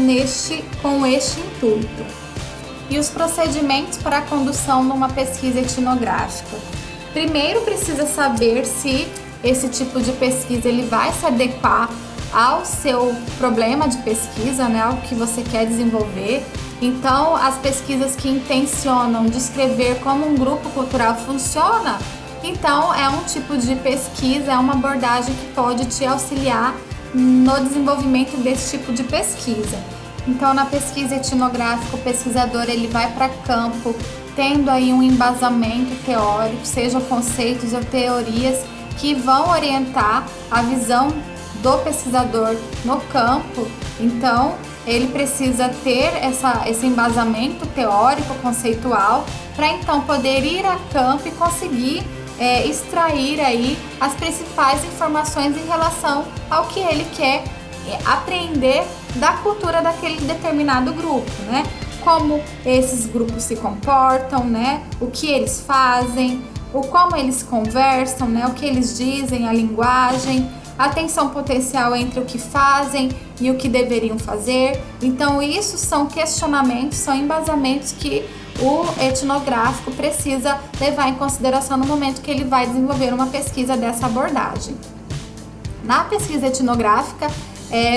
com este intuito. E os procedimentos para a condução de uma pesquisa etnográfica. Primeiro, precisa saber se esse tipo de pesquisa ele vai se adequar ao seu problema de pesquisa, né, ao que você quer desenvolver. Então, as pesquisas que intencionam descrever como um grupo cultural funciona, então é um tipo de pesquisa, é uma abordagem que pode te auxiliar no desenvolvimento desse tipo de pesquisa. Então, na pesquisa etnográfica, o pesquisador ele vai para campo, tendo aí um embasamento teórico, seja conceitos ou teorias que vão orientar a visão do pesquisador no campo. Então, ele precisa ter esse embasamento teórico, conceitual, para então poder ir a campo e conseguir extrair aí as principais informações em relação ao que ele quer aprender da cultura daquele determinado grupo, né? Como esses grupos se comportam, né? O que eles fazem, como eles conversam, né? O que eles dizem, a linguagem, a tensão potencial entre o que fazem e o que deveriam fazer. Então, isso são questionamentos, são embasamentos que o etnográfico precisa levar em consideração no momento que ele vai desenvolver uma pesquisa dessa abordagem. Na pesquisa etnográfica,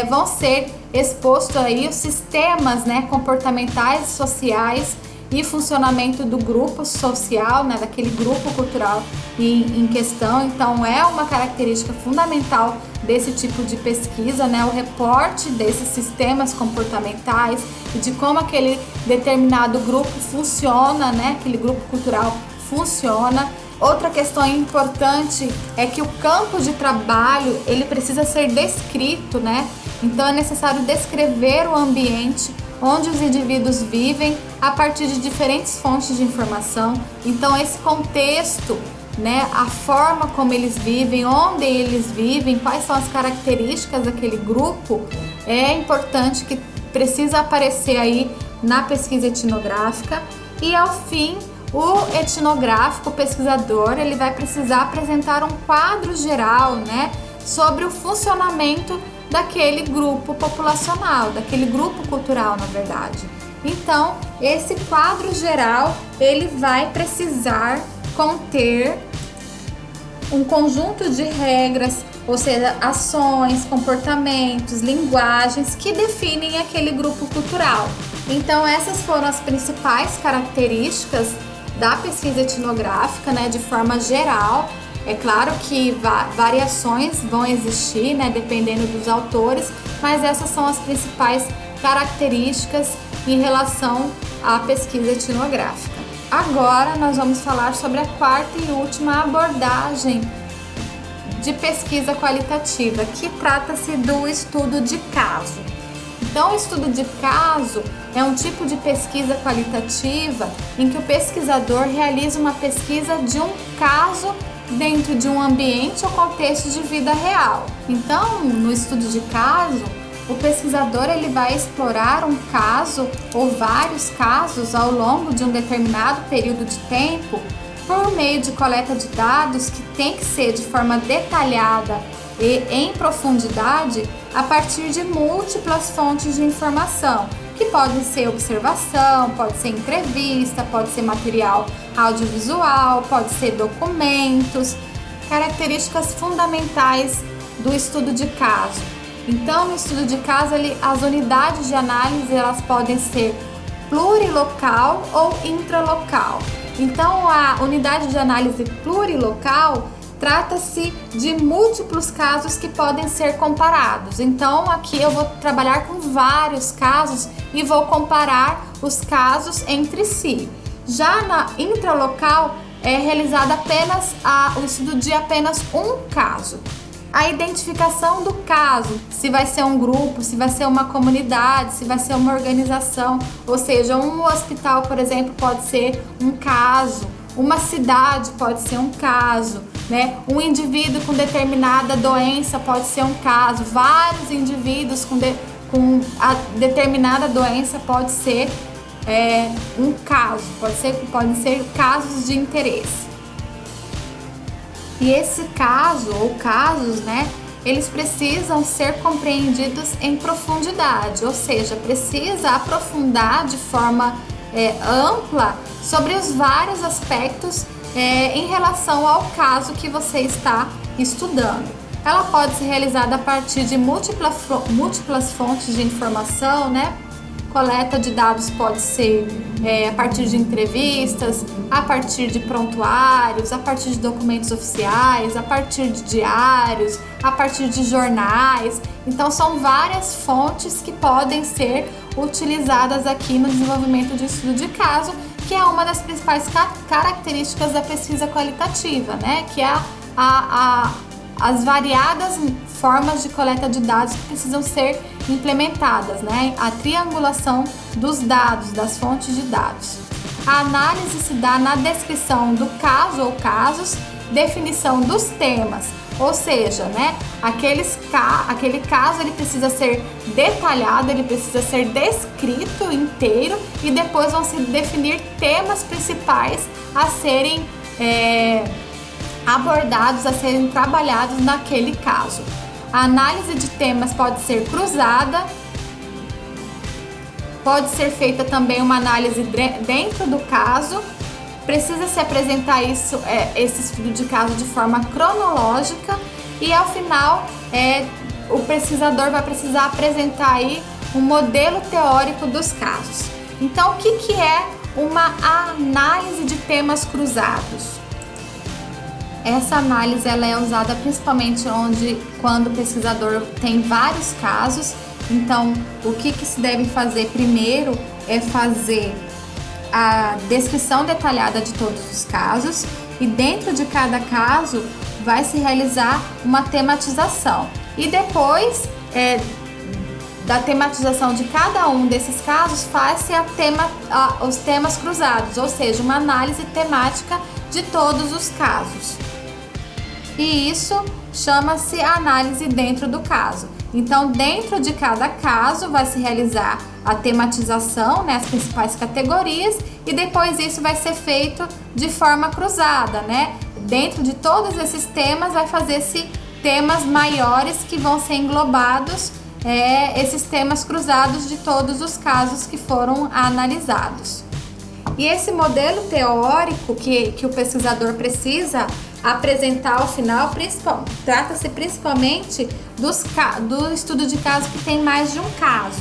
vão ser expostos aí os sistemas, né, comportamentais, sociais e funcionamento do grupo social, né, daquele grupo cultural em questão. Então, é uma característica fundamental desse tipo de pesquisa, né, o reporte desses sistemas comportamentais e de como aquele determinado grupo funciona, né, aquele grupo cultural funciona. Outra questão importante é que o campo de trabalho ele precisa ser descrito, né? Então é necessário descrever o ambiente onde os indivíduos vivem a partir de diferentes fontes de informação. Então esse contexto, né, a forma como eles vivem, onde eles vivem, quais são as características daquele grupo, é importante, que precisa aparecer aí na pesquisa etnográfica. E ao fim, o etnográfico, o pesquisador, ele vai precisar apresentar um quadro geral, né, sobre o funcionamento daquele grupo populacional, daquele grupo cultural, na verdade. Então, esse quadro geral, ele vai precisar conter um conjunto de regras, ou seja, ações, comportamentos, linguagens que definem aquele grupo cultural. Então, essas foram as principais características da pesquisa etnográfica, né, de forma geral. É claro que variações vão existir, né, dependendo dos autores, mas essas são as principais características em relação à pesquisa etnográfica. Agora nós vamos falar sobre a quarta e última abordagem de pesquisa qualitativa, que trata-se do estudo de caso. Então, o estudo de caso é um tipo de pesquisa qualitativa em que o pesquisador realiza uma pesquisa de um caso dentro de um ambiente ou contexto de vida real. Então, no estudo de caso, o pesquisador ele vai explorar um caso ou vários casos ao longo de um determinado período de tempo por meio de coleta de dados que tem que ser de forma detalhada e em profundidade a partir de múltiplas fontes de informação, que podem ser observação, pode ser entrevista, pode ser material audiovisual, pode ser documentos, características fundamentais do estudo de caso. Então, no estudo de caso, as unidades de análise elas podem ser plurilocal ou intralocal. Então, a unidade de análise plurilocal trata-se de múltiplos casos que podem ser comparados. Então, aqui eu vou trabalhar com vários casos e vou comparar os casos entre si. Já na intralocal, é realizado apenas o estudo de apenas um caso. a identificação do caso, se vai ser um grupo, se vai ser uma comunidade, se vai ser uma organização, ou seja, um hospital, por exemplo, pode ser um caso, uma cidade pode ser um caso, né? Um indivíduo com determinada doença pode ser um caso, vários indivíduos com a determinada doença pode ser um caso, podem ser casos de interesse. E esse caso ou casos, né, eles precisam ser compreendidos em profundidade, ou seja, precisa aprofundar de forma ampla sobre os vários aspectos em relação ao caso que você está estudando. Ela pode ser realizada a partir de múltiplas fontes de informação, né? Coleta de dados pode ser a partir de entrevistas, a partir de prontuários, a partir de documentos oficiais, a partir de diários, a partir de jornais. Então são várias fontes que podem ser utilizadas aqui no desenvolvimento de estudo de caso, que é uma das principais características da pesquisa qualitativa, né? Que é as variadas formas de coleta de dados que precisam ser implementadas, né? A triangulação dos dados, das fontes de dados. A análise se dá na descrição do caso ou casos, definição dos temas, ou seja, né? Aquele caso ele precisa ser detalhado, ele precisa ser descrito inteiro e depois vão se definir temas principais a serem abordados, a serem trabalhados naquele caso. A análise de temas pode ser cruzada, pode ser feita também uma análise dentro do caso, precisa se apresentar esse estudo de caso de forma cronológica e ao final o pesquisador vai precisar apresentar aí um modelo teórico dos casos. Então, o que é uma análise de temas cruzados? Essa análise ela é usada principalmente quando o pesquisador tem vários casos. Então, o que se deve fazer primeiro é fazer a descrição detalhada de todos os casos e dentro de cada caso vai se realizar uma tematização. E depois da tematização de cada um desses casos faz-se os temas cruzados, ou seja, uma análise temática de todos os casos. E isso chama-se análise dentro do caso. Então, dentro de cada caso vai se realizar a tematização, né, as principais categorias, e depois isso vai ser feito de forma cruzada, né? Dentro de todos esses temas vai fazer-se temas maiores que vão ser englobados, esses temas cruzados de todos os casos que foram analisados. E esse modelo teórico que o pesquisador precisa apresentar ao final, trata-se principalmente do estudo de caso que tem mais de um caso,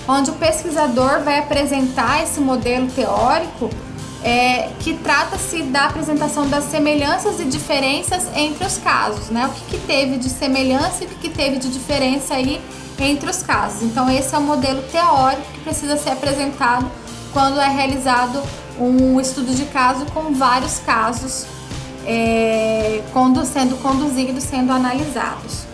onde o pesquisador vai apresentar esse modelo teórico que trata-se da apresentação das semelhanças e diferenças entre os casos, né? O que teve de semelhança e o que teve de diferença aí entre os casos. Então esse é o modelo teórico que precisa ser apresentado quando é realizado um estudo de caso com vários casos sendo conduzidos, sendo analisados.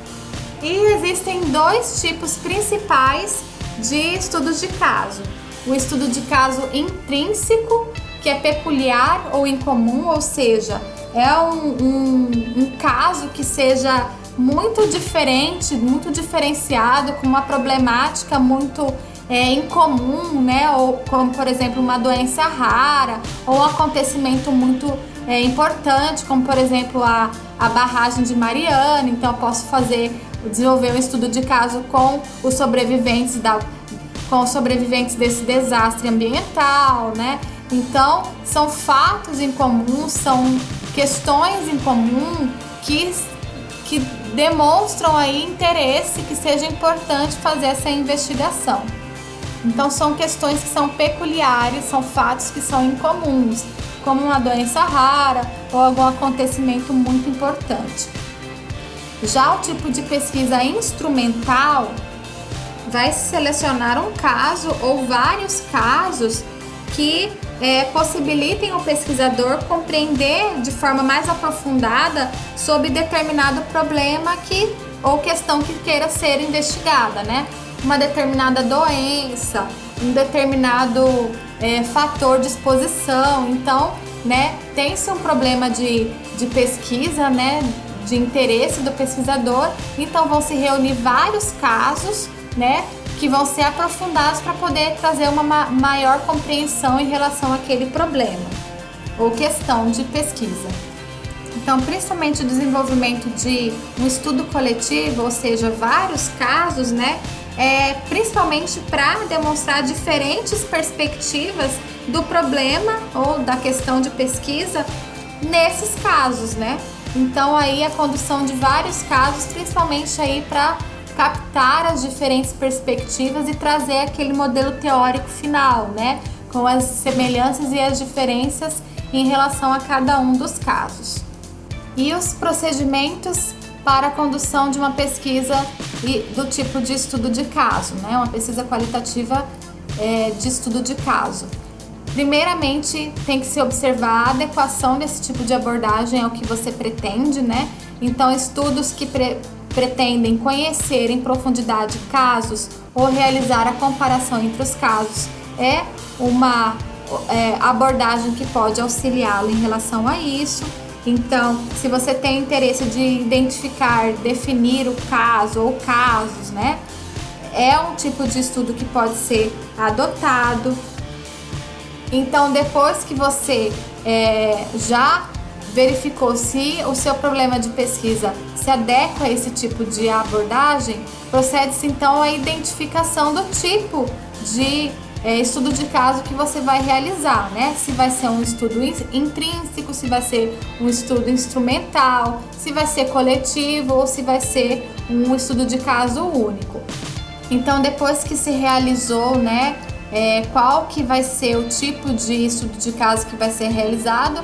E existem dois tipos principais de estudos de caso. O estudo de caso intrínseco, que é peculiar ou incomum, ou seja, é um caso que seja muito diferente, muito diferenciado, com uma problemática muito incomum, né? Ou como, por exemplo, uma doença rara ou um acontecimento muito importante, como, por exemplo, a barragem de Mariana. Então, eu posso desenvolver um estudo de caso com os sobreviventes desse desastre ambiental, né? Então, são fatos em comum, são questões em comum que demonstram aí interesse, que seja importante fazer essa investigação. Então, são questões que são peculiares, são fatos que são incomuns, como uma doença rara ou algum acontecimento muito importante. Já o tipo de pesquisa instrumental vai selecionar um caso ou vários casos que possibilitem o pesquisador compreender de forma mais aprofundada sobre determinado problema ou questão que queira ser investigada, né? Uma determinada doença, um determinado fator de exposição. Então, né, tem-se um problema de pesquisa, né, de interesse do pesquisador, então vão se reunir vários casos, né, que vão ser aprofundados para poder trazer uma maior compreensão em relação àquele problema ou questão de pesquisa. Então, principalmente o desenvolvimento de um estudo coletivo, ou seja, vários casos, né, principalmente para demonstrar diferentes perspectivas do problema ou da questão de pesquisa nesses casos, né? Então, aí a condução de vários casos, principalmente aí para captar as diferentes perspectivas e trazer aquele modelo teórico final, né? Com as semelhanças e as diferenças em relação a cada um dos casos. E os procedimentos para a condução de uma pesquisa do tipo de estudo de caso, né? Uma pesquisa qualitativa de estudo de caso. Primeiramente, tem que se observar a adequação desse tipo de abordagem ao que você pretende, né? Então, estudos que pretendem conhecer em profundidade casos ou realizar a comparação entre os casos é uma abordagem que pode auxiliá-lo em relação a isso. Então, se você tem interesse de identificar, definir o caso ou casos, né? É um tipo de estudo que pode ser adotado. Então, depois que você já verificou se o seu problema de pesquisa se adequa a esse tipo de abordagem, procede-se então à identificação do tipo de estudo de caso que você vai realizar, né? Se vai ser um estudo intrínseco, se vai ser um estudo instrumental, se vai ser coletivo ou se vai ser um estudo de caso único. Então, depois que se realizou, né, qual que vai ser o tipo de estudo de caso que vai ser realizado,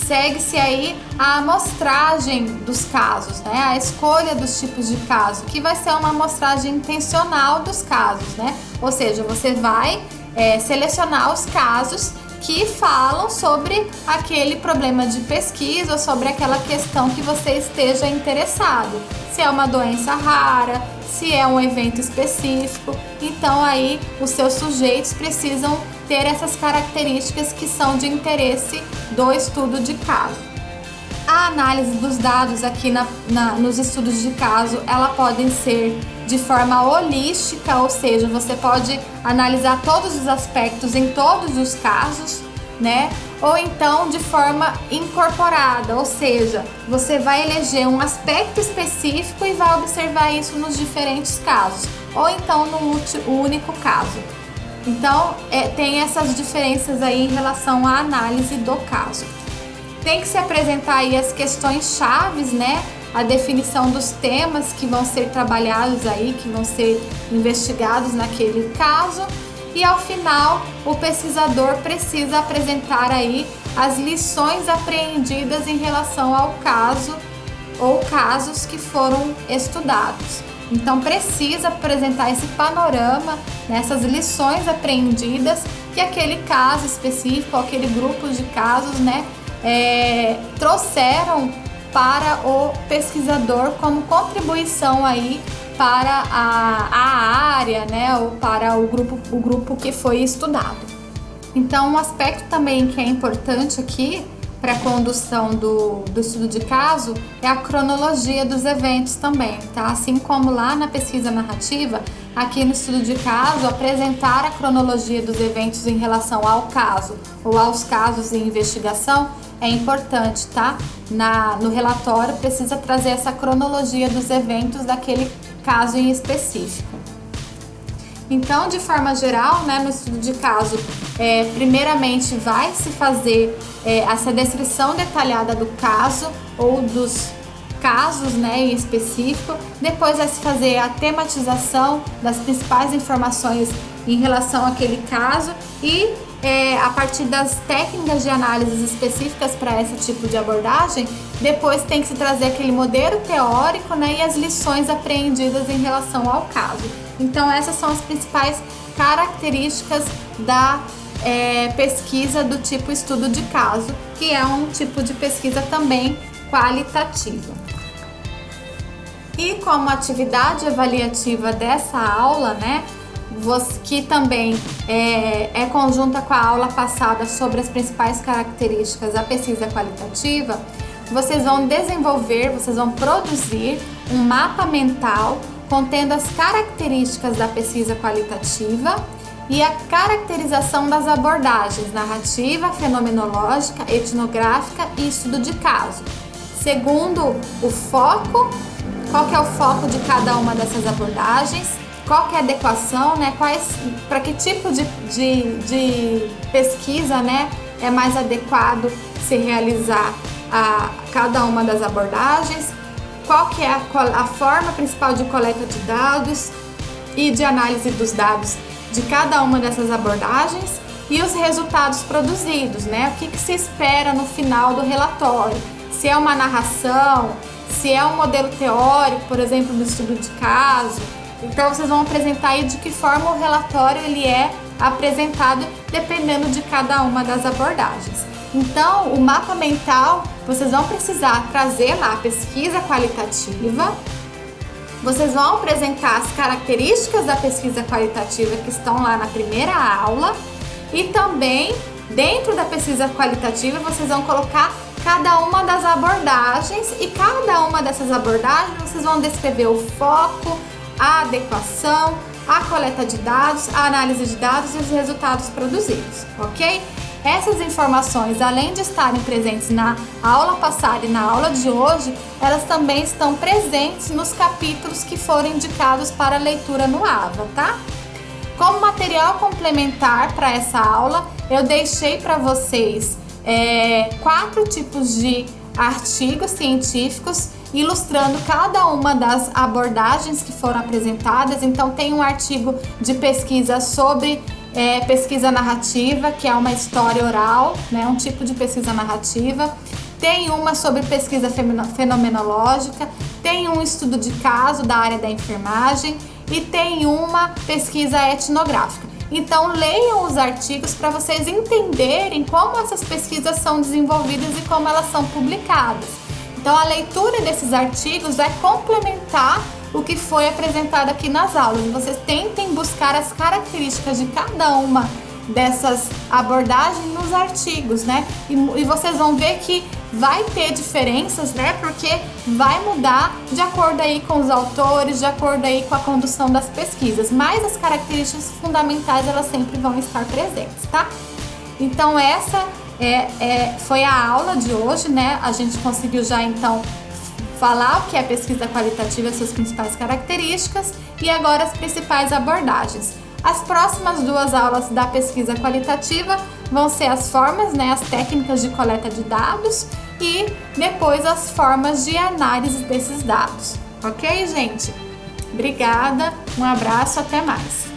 segue-se aí a amostragem dos casos, né? A escolha dos tipos de caso, que vai ser uma amostragem intencional dos casos, né? Ou seja, você vai selecionar os casos que falam sobre aquele problema de pesquisa ou sobre aquela questão que você esteja interessado. Se é uma doença rara, se é um evento específico, então aí os seus sujeitos precisam ter essas características que são de interesse do estudo de caso. A análise dos dados aqui nos estudos de caso, ela pode ser de forma holística, ou seja, você pode analisar todos os aspectos em todos os casos, né? Ou então de forma incorporada, ou seja, você vai eleger um aspecto específico e vai observar isso nos diferentes casos, ou então no único caso. Então, tem essas diferenças aí em relação à análise do caso. Tem que se apresentar aí as questões chaves, né? A definição dos temas que vão ser trabalhados aí, que vão ser investigados naquele caso. E ao final, o pesquisador precisa apresentar aí as lições apreendidas em relação ao caso ou casos que foram estudados. Então, precisa apresentar esse panorama, essas lições apreendidas que aquele caso específico, aquele grupo de casos, né, trouxeram para o pesquisador como contribuição aí para a área, né, ou para o grupo que foi estudado. Então, um aspecto também que é importante aqui para a condução do estudo de caso é a cronologia dos eventos também, tá? Assim como lá na pesquisa narrativa, aqui no estudo de caso, apresentar a cronologia dos eventos em relação ao caso ou aos casos em investigação é importante, tá? No relatório precisa trazer essa cronologia dos eventos daquele caso em específico. Então, de forma geral, né, no estudo de caso, primeiramente vai se fazer essa descrição detalhada do caso ou dos casos, né, em específico. Depois vai se fazer a tematização das principais informações em relação àquele caso e a partir das técnicas de análise específicas para esse tipo de abordagem, depois tem que se trazer aquele modelo teórico, né, e as lições apreendidas em relação ao caso. Então, essas são as principais características da pesquisa do tipo estudo de caso, que é um tipo de pesquisa também qualitativa. E como atividade avaliativa dessa aula, né, que também é conjunta com a aula passada sobre as principais características da pesquisa qualitativa, vocês vão produzir um mapa mental contendo as características da pesquisa qualitativa e a caracterização das abordagens narrativa, fenomenológica, etnográfica e estudo de caso, segundo o foco, qual que é o foco de cada uma dessas abordagens, qual que é a adequação, né? Para que tipo de pesquisa, né, é mais adequado se realizar a cada uma das abordagens, qual que é a forma principal de coleta de dados e de análise dos dados de cada uma dessas abordagens e os resultados produzidos, né? O que se espera no final do relatório, se é uma narração, se é um modelo teórico, por exemplo, do estudo de caso. Então vocês vão apresentar aí de que forma o relatório ele é apresentado dependendo de cada uma das abordagens. Então, o mapa mental, vocês vão precisar trazer lá a pesquisa qualitativa, vocês vão apresentar as características da pesquisa qualitativa que estão lá na primeira aula e também, dentro da pesquisa qualitativa, vocês vão colocar cada uma das abordagens e cada uma dessas abordagens vocês vão descrever o foco, a adequação, a coleta de dados, a análise de dados e os resultados produzidos, ok? Essas informações, além de estarem presentes na aula passada e na aula de hoje, elas também estão presentes nos capítulos que foram indicados para leitura no AVA, tá? Como material complementar para essa aula, eu deixei para vocês 4 tipos de artigos científicos ilustrando cada uma das abordagens que foram apresentadas. Então tem um artigo de pesquisa sobre pesquisa narrativa, que é uma história oral, né, um tipo de pesquisa narrativa. Tem uma sobre pesquisa fenomenológica, tem um estudo de caso da área da enfermagem e tem uma pesquisa etnográfica. Então leiam os artigos para vocês entenderem como essas pesquisas são desenvolvidas e como elas são publicadas. Então a leitura desses artigos vai complementar o que foi apresentado aqui nas aulas. Vocês tentem buscar as características de cada uma dessas abordagens nos artigos, né? E vocês vão ver que vai ter diferenças, né? Porque vai mudar de acordo aí com os autores, de acordo aí com a condução das pesquisas. Mas as características fundamentais, elas sempre vão estar presentes, tá? Então essa foi a aula de hoje, né? A gente conseguiu já então falar o que é pesquisa qualitativa e suas principais características e agora as principais abordagens. As próximas 2 aulas da pesquisa qualitativa vão ser as formas, né, as técnicas de coleta de dados e depois as formas de análise desses dados. Ok, gente? Obrigada, um abraço, até mais!